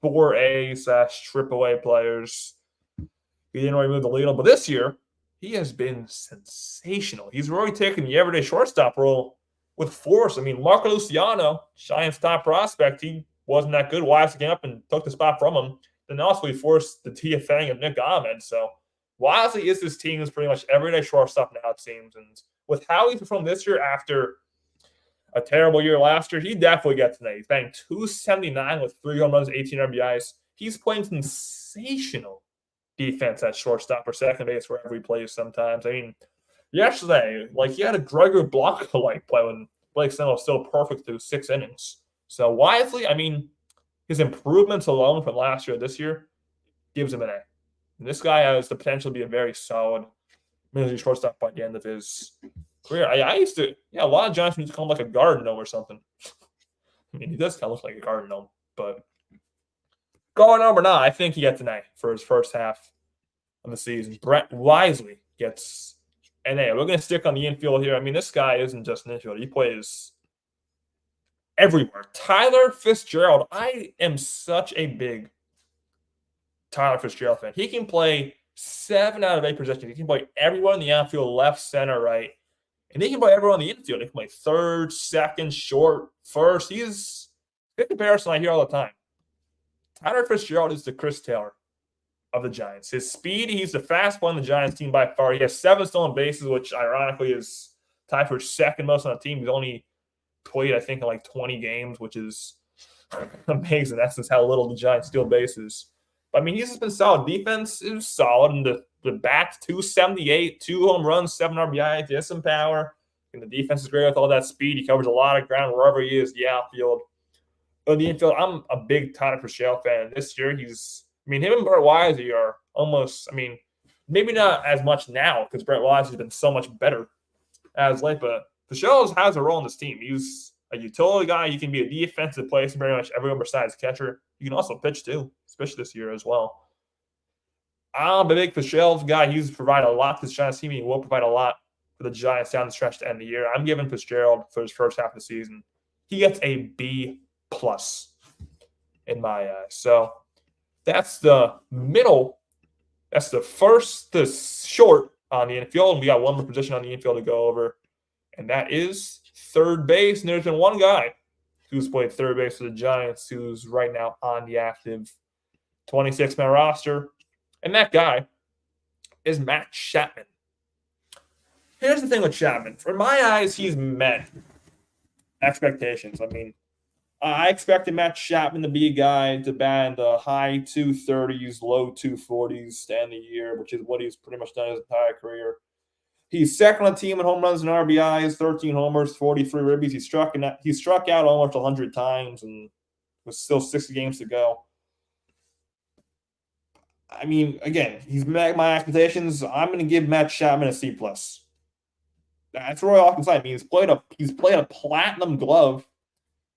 4A/AAA players. He didn't really move the needle. But this year, he has been sensational. He's really taken the everyday shortstop role with force. I mean, Marco Luciano, Giants' top prospect, he wasn't that good. Wisely came up and took the spot from him. Then also he forced the DFAing of Nick Ahmed. So Wisely is this team's pretty much everyday shortstop now, it seems. And with how he's performed this year after a terrible year last year, he definitely gets tonight. He's batting 279 with 3 home runs, 18 RBIs. He's playing sensational defense at shortstop or second base wherever he plays sometimes. I mean, yesterday, he had a Gregor Blanco-like play when Blake Snell was still perfect through 6 innings. So Wisely, I mean, his improvements alone from last year to this year gives him an A. And this guy has the potential to be a very solid major league shortstop by the end of his career. I used to, a lot of Giants used to call him like a garden gnome or something. I mean, he does kind of look like a garden gnome, but going over now, I think he gets an A for his first half of the season. Brett Wisely gets an A. We're going to stick on the infield here. I mean, this guy isn't just an infielder. He plays everywhere. Tyler Fitzgerald. I am such a big Tyler Fitzgerald fan. He can play 7 out of 8 positions. He can play everyone in the outfield, left, center, right. And he can play everyone in the infield. He can play third, second, short, first. He's a comparison I hear all the time. Tyler Fitzgerald is the Chris Taylor of the Giants. His speed, he's the fastest one on the Giants team by far. He has 7 stolen bases, which ironically is tied for second most on the team. He's only played, I think, in like 20 games, which is amazing. That's just how little the Giants steal bases. But I mean, he's just been solid. Defense is solid, and the bat 278, 2 home runs, 7 RBIs. He has some power, and the defense is great with all that speed. He covers a lot of ground wherever he is, the outfield. But the infield, I'm a big Tyler Fitzgerald fan. This year, him and Brett Wisely are almost, maybe not as much now because Brett Wisely has been so much better as late, but Fitzgerald has a role in this team. He's a utility guy. He can be a defensive player pretty much everyone besides catcher. You can also pitch too, especially this year as well. I'm a big Fitzgerald guy. He's provided a lot to the Giants team. He will provide a lot for the Giants down the stretch to end the year. I'm giving Fitzgerald for his first half of the season. He gets a B+ in my eyes. So that's the middle. That's the short on the infield. And we got one more position on the infield to go over, and that is third base. And there's been one guy who's played third base for the Giants who's right now on the active 26-man roster, and that guy is Matt Chapman. Here's the thing with Chapman. For my eyes, he's met expectations. I expected Matt Chapman to be a guy to bat in the high 230s, low 240s to end the year, which is what he's pretty much done his entire career. He's second on the team in home runs and RBIs, 13 homers, 43 ribbies. He struck out almost 100 times, and with still 60 games to go. Again, he's met my expectations. I'm going to give Matt Chapman a C+. That's really all I can say. He's played a platinum glove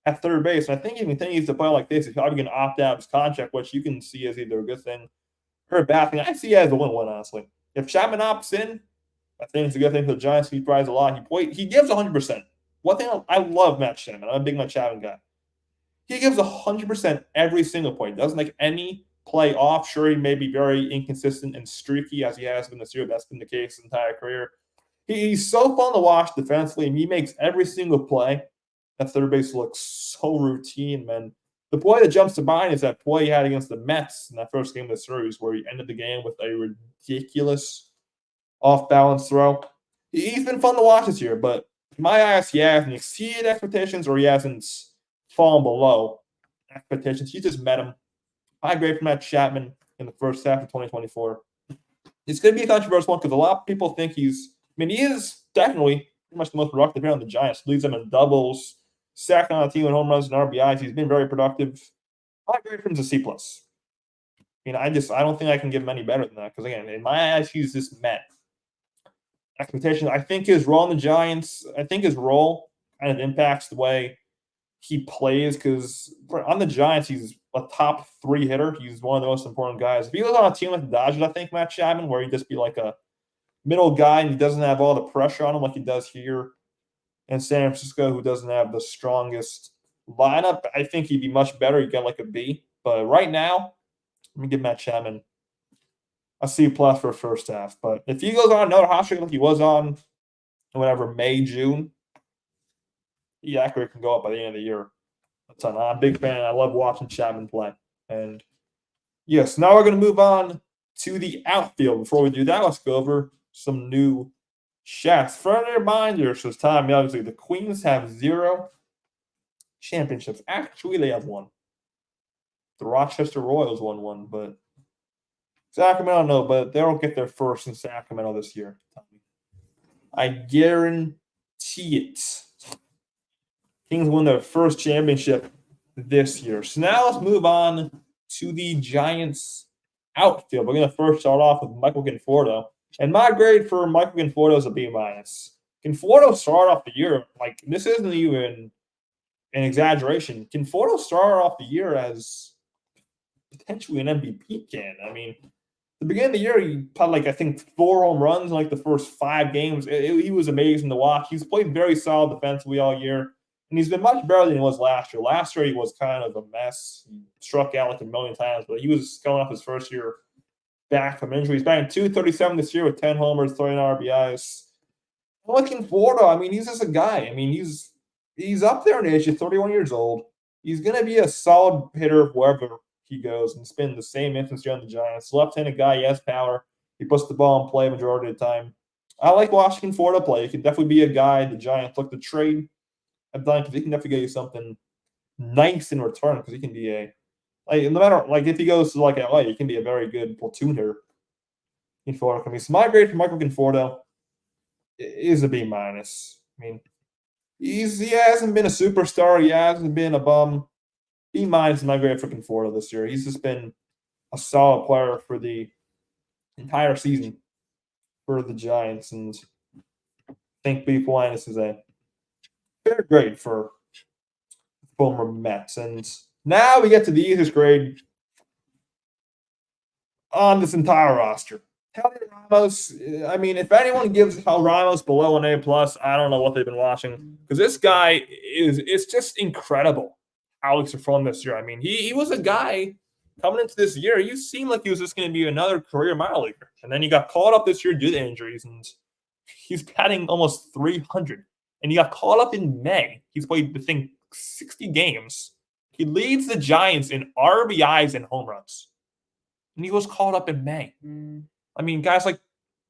at third base, and I think if he continues to play like this, he's probably going to opt out of his contract, which you can see as either a good thing or a bad thing. I see it as a win-win, honestly. If Chapman opts in, I think it's a good thing for the Giants. He provides a lot. He gives 100%. One thing I love Matt Chapman. I'm a big Matt Chapman guy. He gives 100% every single play. He doesn't make any play off. Sure, he may be very inconsistent and streaky as he has been this year. That's been the case his entire career. He's so fun to watch defensively, and he makes every single play at third base look so routine, man. The play that jumps to mind is that play he had against the Mets in that first game of the series where he ended the game with a ridiculous off-balance throw. He's been fun to watch this year, but in my eyes, he hasn't exceeded expectations or he hasn't fallen below expectations. He just met them. High grade for Matt Chapman in the first half of 2024. It's going to be a controversial one because a lot of people think he is definitely pretty much the most productive here on the Giants. Leads them in doubles, second on the team in home runs and RBIs. He's been very productive. High grade for him is a C+. I don't think I can give him any better than that because, again, in my eyes, he's just met expectations. I think his role in the Giants, kind of impacts the way he plays because on the Giants, he's a top 3 hitter. He's one of the most important guys. If he was on a team like the Dodgers, I think Matt Chapman, where he'd just be like a middle guy and he doesn't have all the pressure on him like he does here in San Francisco, who doesn't have the strongest lineup, I think he'd be much better. He'd get like a B. But right now, let me give Matt Chapman a C+ for first half. But if he goes on another hot streak like he was on May, June, he actually can go up by the end of the year a ton. I'm a big fan. I love watching Chapman play. And yes, now we're going to move on to the outfield. Before we do that, let's go over some new chats. Friendly reminder, so it's time. Obviously, the Queens have 0 championships. Actually, they have 1. The Rochester Royals won 1, but Sacramento, no, but they don't get their first in Sacramento this year. I guarantee it. Kings win their first championship this year. So now let's move on to the Giants outfield. We're going to first start off with Michael Conforto. And my grade for Michael Conforto is a B-. Conforto started off the year, this isn't even an exaggeration. Conforto started off the year as potentially an MVP can. The beginning of the year, he had, I think, 4 home runs in, the first 5 games. He was amazing to watch. He's played very solid defensively all year, and he's been much better than he was last year. Last year, he was kind of a mess. He struck out a million times, but he was coming off his first year back from injury. He's batting .237 this year with 10 homers, 39 RBIs. Looking forward, he's just a guy. He's up there in age. He's 31 years old. He's going to be a solid hitter wherever he goes, and it's been the same instance here on the Giants. Left-handed guy, he has power. He puts the ball in play majority of the time. I like watching Conforto play. He can definitely be a guy the Giants look to trade. I'm done because he can definitely get you something nice in return because he can be no matter if he goes to LA, he can be a very good platoon hitter. Conforto. So my grade for Michael Conforto is a B minus. I mean, he hasn't been a superstar. He hasn't been a bum. B minus is my grade for Conforto this year. He's just been a solid player for the entire season for the Giants, and I think B minus is a fair grade for former Mets. And now we get to the easiest grade on this entire roster. Heliot Ramos, I mean, if anyone gives Heliot Ramos below an A+, I don't know what they've been watching. Because this guy it's just incredible how he's performed this year. I mean, he was a guy coming into this year, you seemed like he was just going to be another career minor leaguer. And then he got called up this year due to injuries, and he's batting almost 300. And he got called up in May. He's played, I think, 60 games. He leads the Giants in RBIs and home runs. And he was called up in May. I mean, guys like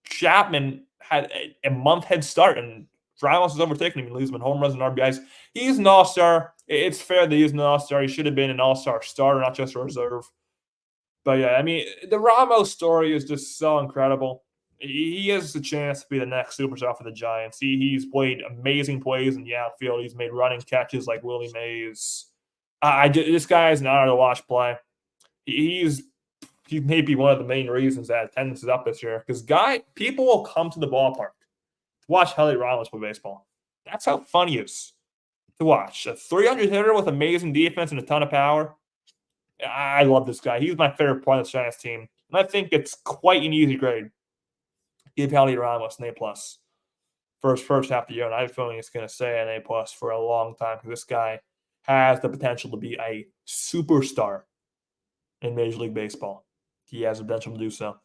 Chapman had a month head start, and Ramos is overtaking him. He leads him in home runs and RBIs. He's an all-star. It's fair that he's an all-star. He should have been an all-star starter, not just a reserve. But, yeah, I mean, the Ramos story is just so incredible. He has the chance to be the next superstar for the Giants. He's played amazing plays in the outfield. He's made running catches like Willie Mays. This guy is an honor to watch play. He may be one of the main reasons that attendance is up this year, because people will come to the ballpark to watch Heliot Ramos play baseball. That's how fun he is to watch. A 300 hitter with amazing defense and a ton of power. I love this guy. He's my favorite player on the Giants team. And I think it's quite an easy grade. Give Heliot Ramos an A+ for his first half of the year. And I have a feeling it's going to stay an A+ for a long time, because this guy has the potential to be a superstar in Major League Baseball. He has the potential to do so.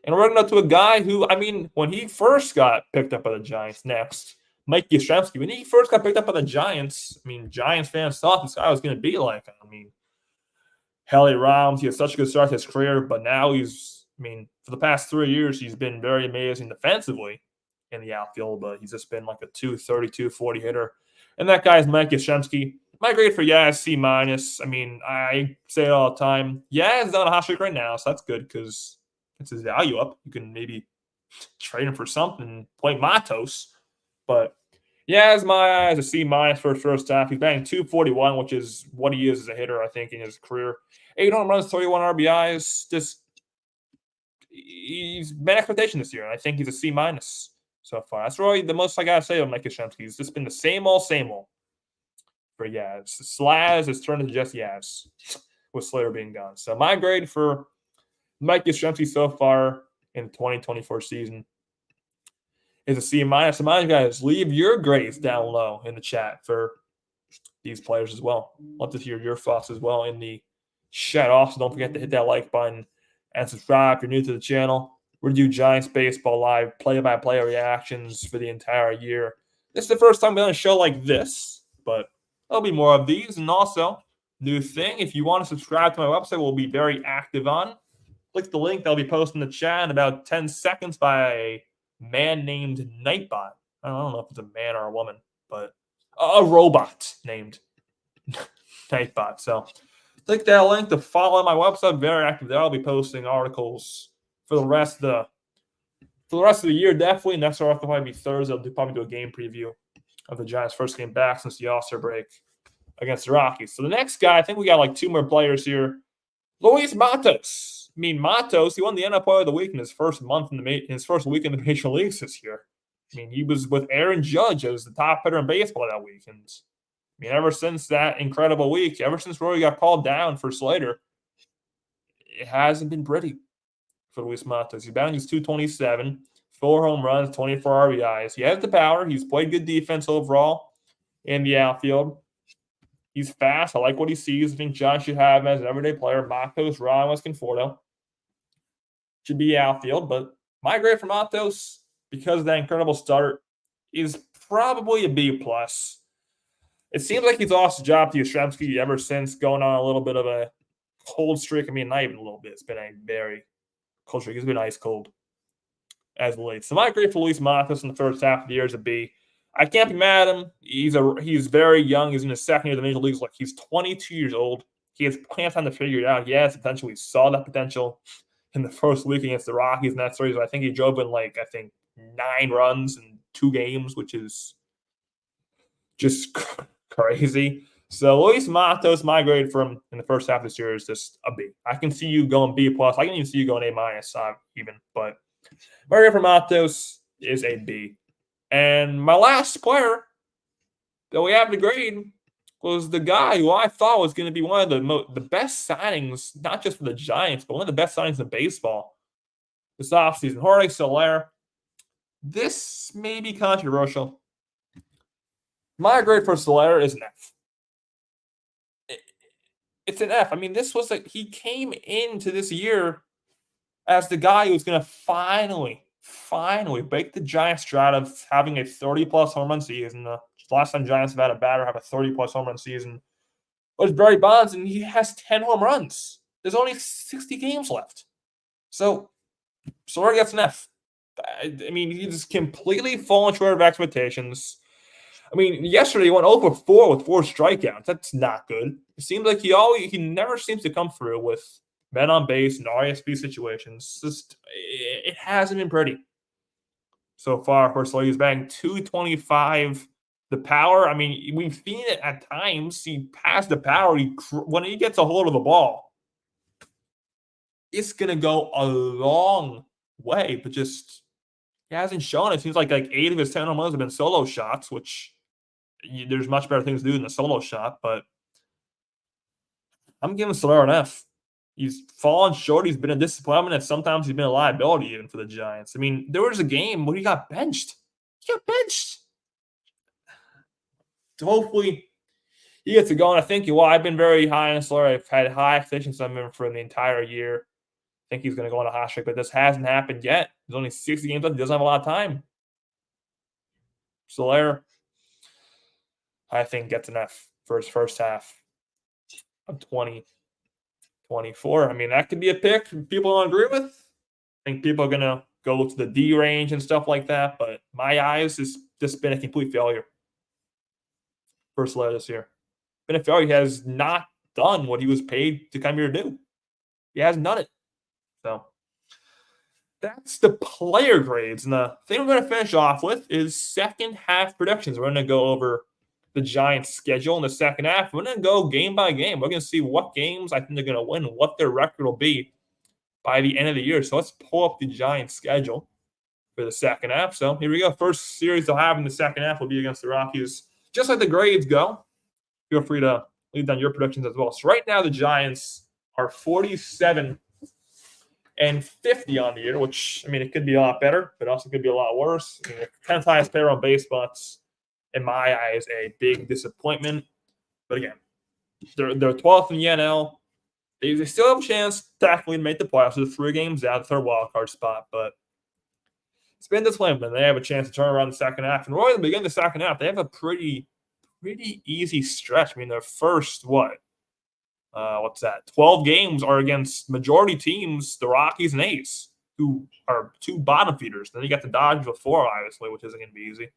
And we're going to go to a guy who, I mean, when he first got picked up by the Giants next, Mike Yastrzemski, when he first got picked up by the Giants, I mean, Giants fans thought this guy was going to be like, I mean, Heliot Ramos, he had such a good start to his career, but now for the past 3 years, he's been very amazing defensively in the outfield, but he's just been like a 230, 240 hitter. And that guy is Mike Yastrzemski. My grade for Yaz, C-. I mean, I say it all the time. Yaz is on a hot streak right now, so that's good because it's his value up. You can maybe trade him for something, play Matos. But Yaz, my eyes, a C- for his first half. He's batting 241, which is what he is as a hitter, I think, in his career. 8 home runs, 31 RBIs. He's met expectation this year, and I think he's a C- so far. That's really the most I got to say on Mike Yastrzemski. He's just been the same old for Yaz. Slaz has turned into just Yaz with Slater being gone. So my grade for Mike Yastrzemski so far in the 2024 season is a C-. So mind you guys, leave your grades down low in the chat for these players as well. Love to hear your thoughts as well in the chat. Also, don't forget to hit that like button and subscribe if you're new to the channel. We're going to do Giants Baseball Live play-by-play reactions for the entire year. This is the first time we're on a show like this, but there'll be more of these. And also, new thing, if you want to subscribe to my website, we'll be very active on. Click the link that'll be posted in the chat in about 10 seconds by a man named Nightbot. I don't know if it's a man or a woman, but a robot named Nightbot. So click that link to follow my website. Very active there. I'll be posting articles for the rest of the year. Definitely. Next article will probably be Thursday. I'll probably do a game preview of the Giants' first game back since the All-Star break against the Rockies. So the next guy, I think we got like 2 more players here. Luis Matos. I mean, Matos, he won the NL Player of the Week in his first week in the Major Leagues this year. I mean, he was with Aaron Judge as the top hitter in baseball that week. And I mean, ever since that incredible week, ever since Rory got called down for Slater, it hasn't been pretty for Luis Matos. He's batting his 227, 4 home runs, 24 RBIs. He has the power. He's played good defense overall in the outfield. He's fast. I like what he sees. I think John should have him as an everyday player. Matos, Ramos, Conforto should be outfield. But my grade for Matos, because of that incredible start, is probably a B+. It seems like he's lost his job to Yastrzemski ever since going on a little bit of a cold streak. I mean, not even a little bit. It's been a very cold streak. It's been ice cold as of late. So my grade for Luis Matos in the first half of the year is a B. I can't be mad at him. He's very young. He's in his second year of the major leagues. Like, he's 22 years old. He has plenty of time to figure it out. He has potential. We saw that potential in the first week against the Rockies in that series. I think he drove in 9 runs in 2 games, which is just crazy. So Luis Matos, my grade for him in the first half of this year is just a B. I can see you going B+. I can even see you going A- even. But my grade for Matos is a B. And my last player that we have to grade was the guy who I thought was going to be one of the best signings, not just for the Giants, but one of the best signings in baseball this offseason. Jorge Soler. This may be controversial. My grade for Soler is an F. It's an F. I mean, he came into this year as the guy who was going to finally break the Giants' drought of having a 30-plus home run season. The last time Giants have had a batter have a 30-plus home run season was Barry Bonds, and he has 10 home runs. There's only 60 games left. So Soler gets an F. I mean, he's completely fallen short of expectations. I mean, yesterday he went 0 for 4 with 4 strikeouts. That's not good. It seems like he never seems to come through with men on base and RSP situations. It hasn't been pretty so far. Of course, he's batting .225. The power, I mean, we've seen it at times. He passed the power. When he gets a hold of the ball, it's going to go a long way, but just he hasn't shown it. It seems like 8 of his 10 home runs have been solo shots, which there's much better things to do than a solo shot, but I'm giving Soler an F. He's fallen short. He's been a disappointment, and sometimes he's been a liability even for the Giants. I mean, there was a game where he got benched. So hopefully he gets it going. I think I've been very high on Soler. I've had high expectations of him for the entire year. I think he's going to go on a hot streak, but this hasn't happened yet. There's only 60 games left. He doesn't have a lot of time. Soler, I think, gets an F for his first half of 2024. I mean, that could be a pick people don't agree with. I think people are going to go to the D range and stuff like that, but my eyes has just been a complete failure for Soler this year. Been a failure. He has not done what he was paid to come here to do. He hasn't done it. So that's the player grades. And the thing we're going to finish off with is second half predictions. We're going to go over the Giants' schedule in the second half. We're going to go game by game. We're going to see what games I think they're going to win and what their record will be by the end of the year. So let's pull up the Giants' schedule for the second half. So here we go. First series they'll have in the second half will be against the Rockies. Just like the grades go, feel free to leave down your predictions as well. So right now the Giants are 47 and 50 on the year, which, I mean, it could be a lot better, but also could be a lot worse. I mean, the 10th highest player on base spots, in my eyes, a big disappointment. But again, they're 12th in the NL. They still have a chance technically to make the playoffs. They're 3 games out of their wild card spot, but it's been disappointment. They have a chance to turn around the second half. And right at the beginning of the second half, they have a pretty easy stretch. I mean, their first, 12 games are against majority teams, the Rockies and A's, who are 2 bottom feeders. Then you got the Dodgers with 4, obviously, which isn't going to be easy.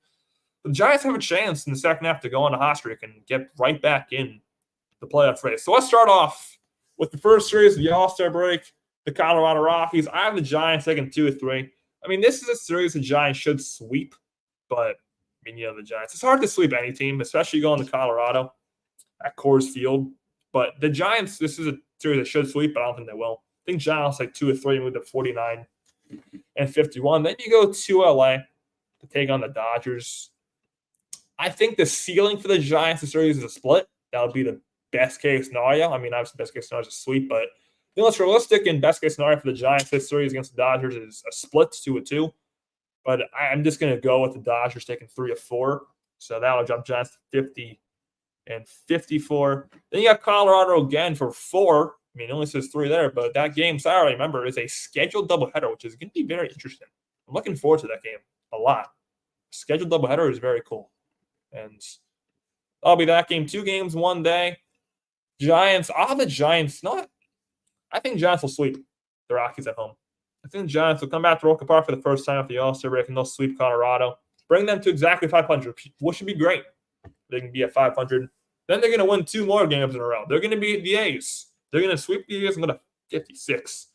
The Giants have a chance in the second half to go on a hot streak and get right back in the playoff race. So let's start off with the first series of the All-Star break, the Colorado Rockies. I have the Giants taking 2-3. I mean, this is a series the Giants should sweep, but, I mean, the Giants. It's hard to sweep any team, especially going to Colorado at Coors Field. But the Giants, this is a series that should sweep, but I don't think they will. I think Giants 2-3, move to 49 and 51. Then you go to LA to take on the Dodgers. I think the ceiling for the Giants this series is a split. That would be the best case scenario. I mean, obviously, best case scenario is a sweep, but the most realistic and best case scenario for the Giants this series against the Dodgers is a split 2-2. But I'm just going to go with the Dodgers taking 3 of 4. So that'll jump Giants to 50 and 54. Then you got Colorado again for 4. I mean, it only says 3 there, but that game Saturday, remember, is a scheduled doubleheader, which is going to be very interesting. I'm looking forward to that game a lot. Scheduled doubleheader is very cool. And I'll be that game. 2 games, 1 day. Giants, the Giants, not I think Giants will sweep the Rockies at home. I think the Giants will come back to Roker Park for the first time at the All-Star break, and they'll sweep Colorado. Bring them to exactly 500, which should be great. They can be at 500. Then they're going to win 2 more games in a row. They're going to beat the A's. They're going to sweep the A's and go to 56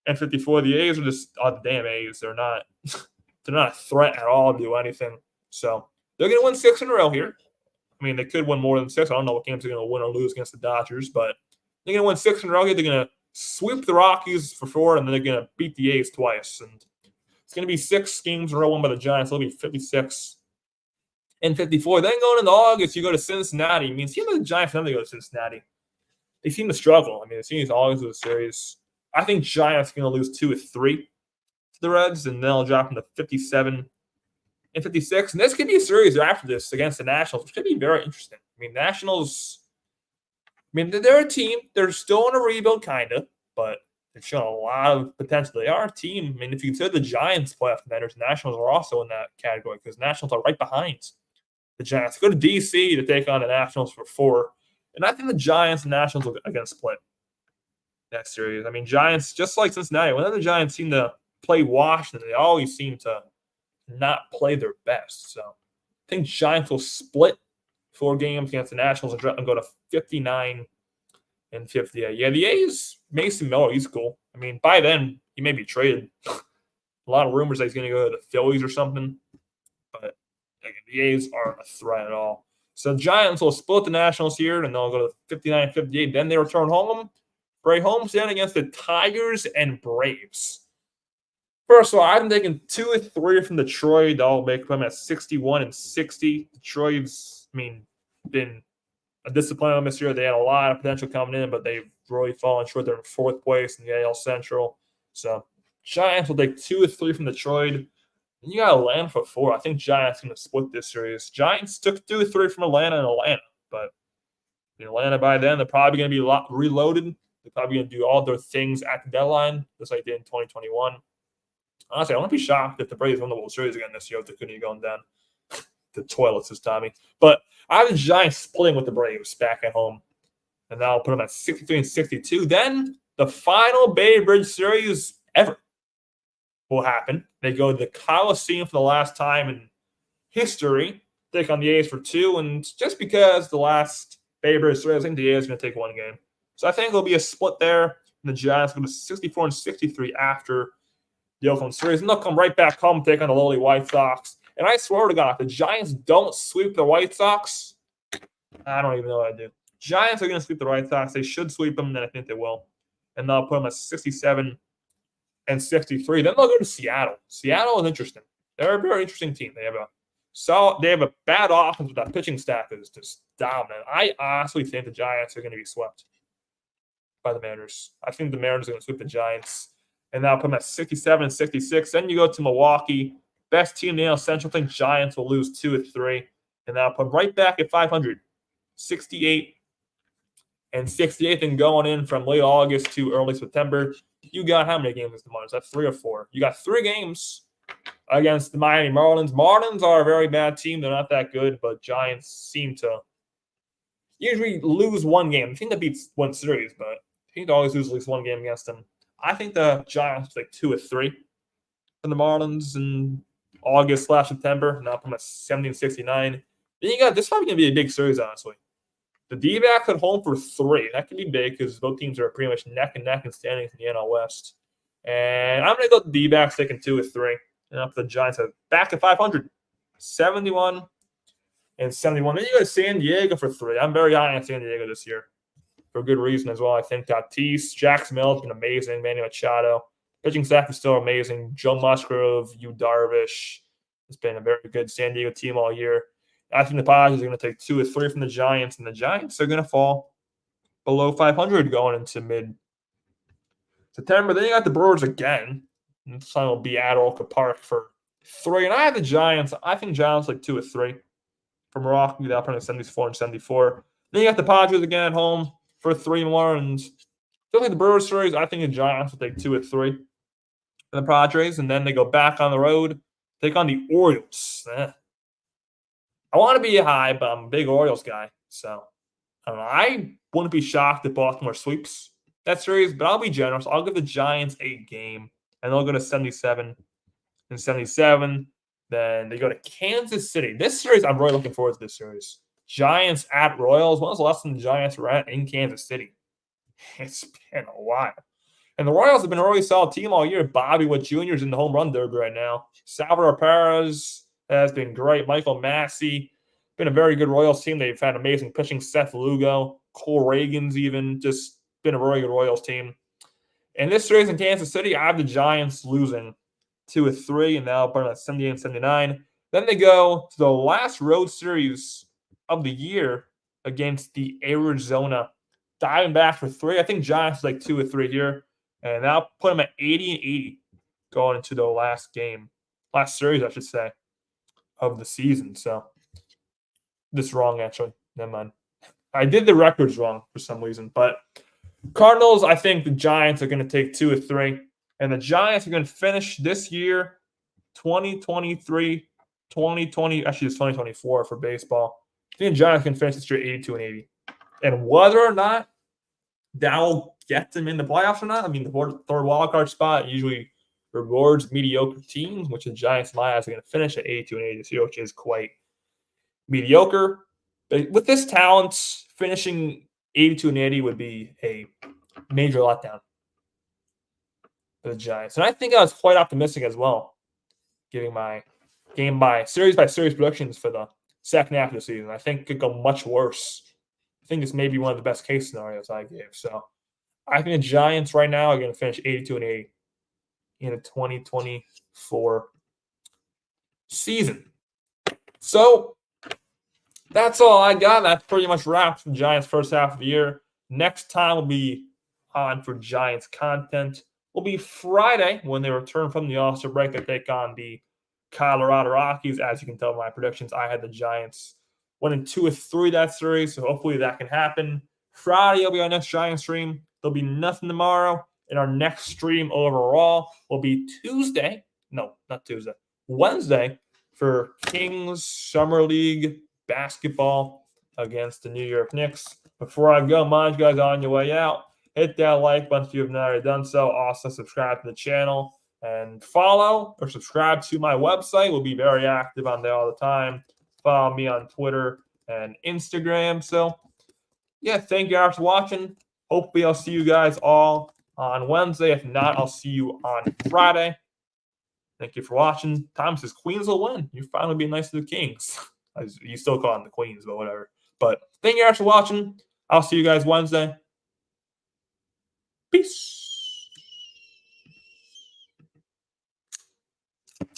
and 54. The A's are just the damn A's. They're not a threat at all to do anything. So they're going to win 6 in a row here. I mean, they could win more than 6. I don't know what games they're going to win or lose against the Dodgers, but they're going to win 6 in a row here. They're going to sweep the Rockies for 4, and then they're going to beat the A's twice. And it's going to be 6 games in a row won by the Giants. It'll be 56 and 54. Then going into August, you go to Cincinnati. I mean, it seems like the Giants never go to Cincinnati. They seem to struggle. I mean, it seems August was a series. I think Giants are going to lose 2 or 3 to the Reds, and then they'll drop them to 57 and 56. And this could be a series after this against the Nationals, which could be very interesting. I mean, Nationals, they're a team. They're still in a rebuild, kind of, but they've shown a lot of potential. They are a team. I mean, if you consider the Giants playoff contenders, Nationals are also in that category because Nationals are right behind the Giants. Go to D.C. to take on the Nationals for 4. And I think the Giants and Nationals are going to split that series. I mean, Giants, just like Cincinnati, whenever the Giants seem to play Washington, they always seem to not play their best. So I think Giants will split 4 games against the Nationals and go to 59 and 58. Yeah, the A's, Mason Miller, he's cool. I mean, by then, he may be traded. A lot of rumors that he's going to go to the Phillies or something. But the A's aren't a threat at all. So the Giants will split the Nationals here, and they'll go to 59 and 58. Then they return home for a homestand against the Tigers and Braves. First of all, I'm taking 2 or 3 from Detroit. They'll make them at 61 and 60. Detroit's, been a disappointment this year. They had a lot of potential coming in, but they've really fallen short. They're in 4th place in the AL Central. So Giants will take 2 or 3 from Detroit. And you got Atlanta for 4. I think Giants going to split this series. Giants took 2 or 3 from Atlanta, but in Atlanta by then, they're probably going to be reloaded. They're probably going to do all their things at the deadline, just like they did in 2021. Honestly, I wouldn't be shocked if the Braves won the World Series again this year if they couldn't going down the toilets this time. But I have the Giants splitting with the Braves back at home. And that'll put them at 63 and 62. Then the final Bay Bridge series ever will happen. They go to the Coliseum for the last time in history, take on the A's for 2. And just because the last Bay Bridge series, I think the A's are going to take 1 game. So I think there'll be a split there. And the Giants go to 64 and 63 after the Oakland series. And they'll come right back home, take on the lowly White Sox. And I swear to God, if the Giants don't sweep the White Sox, I don't even know what I do. Giants are going to sweep the White Sox. They should sweep them, and I think they will. And they'll put them at 67 and 63. Then they'll go to Seattle. Seattle is interesting. They're a very interesting team. They have a bad offense, but that pitching staff is just dominant. I honestly think the Giants are going to be swept by the Mariners. I think the Mariners are going to sweep the Giants, and that'll put them at 67 and 66. Then you go to Milwaukee. Best team in the AL Central. I think Giants will lose 2 or 3, and that'll put them right back at 500. 68 and 68, and going in from late August to early September. You got how many games this month? Is that 3 or 4? You got 3 games against the Miami Marlins. Marlins are a very bad team. They're not that good, but Giants seem to usually lose 1 game. I think that beats 1 series, but I think they always lose at least 1 game against them. I think the Giants will take 2 or 3 from the Marlins in August/September. Now put them at 70 and 69. Then you got this is probably going to be a big series, honestly. The D-backs at home for 3. That could be big because both teams are pretty much neck and neck in standings in the NL West. And I'm going to go with the D-backs taking 2 or 3. And up the Giants are back to 500. 71 and 71. Then you go to San Diego for 3. I'm very high on San Diego this year for good reason as well. I think Tatis, Jackson Mills has been amazing. Manny Machado. Pitching staff is still amazing. Joe Musgrove, Yu Darvish. It's been a very good San Diego team all year. I think the Padres are going to take 2 or 3 from the Giants, and the Giants are going to fall below 500 going into mid-September. Then you got the Brewers again. And this time will be at Roker Park for 3. And I have the Giants. I think Giants like 2 or 3 from Milwaukee. They'll put in 74 and 74. Then you got the Padres again at home for 3 more. And just like the Brewers series, I think the Giants will take 2 or 3 from the Padres. And then they go back on the road, take on the Orioles. I want to be high, but I'm a big Orioles guy. So, I don't know. I wouldn't be shocked if Baltimore sweeps that series, but I'll be generous. I'll give the Giants a game, and they'll go to 77 and 77. Then they go to Kansas City. This series, I'm really looking forward to this series. Giants at Royals. When was the last time the Giants were at in Kansas City? It's been a while. And the Royals have been a really solid team all year. Bobby Witt Jr. is in the home run derby right now. Salvador Perez has been great. Michael Massey, been a very good Royals team. They've had amazing pitching. Seth Lugo, Cole Reagans even, just been a very good Royals team. And this series in Kansas City, I have the Giants losing 2-3, and now burn at 78 and 79. Then they go to the last road series of the year against the Arizona Diamondbacks for 3. I think Giants like 2-3 here. And that'll put them at 80 and 80 going into the last series, I should say, of the season. So this is wrong, actually. Never mind. I did the records wrong for some reason. But Cardinals, I think the Giants are going to take 2-3. And the Giants are going to finish this year, 2023, 2020. Actually, it's 2024 for baseball. I think the Giants can finish this year 82 and 80. And whether or not that will get them in the playoffs or not, I mean, the third wildcard spot usually rewards mediocre teams, which the Giants, my eyes, are going to finish at 82 and 80 this year, which is quite mediocre. But with this talent, finishing 82 and 80 would be a major letdown for the Giants. And I think I was quite optimistic as well, giving my series by series predictions for the second half of the season. I think it could go much worse. I think this may be one of the best case scenarios I gave. So I think the Giants right now are going to finish 82 and 80 in the 2024 season. So that's all I got. That pretty much wraps the Giants' first half of the year. Next time will be on for Giants content. Will be Friday when they return from the All-Star break to take on the Colorado Rockies. As you can tell by my predictions, I had the Giants winning 2-3 that series, so hopefully that can happen. Friday will be our next Giants stream. There'll be nothing tomorrow. And our next stream overall will be Tuesday. No, not Tuesday. Wednesday for Kings Summer League basketball against the New York Knicks. Before I go, mind you guys on your way out, hit that like button if you have not already done so. Also, subscribe to the channel and follow or subscribe to my website. We'll be very active on there all the time. Follow me on Twitter and Instagram. So, yeah, thank you guys for watching. Hopefully, I'll see you guys all on Wednesday. If not, I'll see you on Friday. Thank you for watching. Tom says Queens will win. You finally be nice to the Kings. You still call them the Queens, but whatever. But thank you guys for watching. I'll see you guys Wednesday. Peace.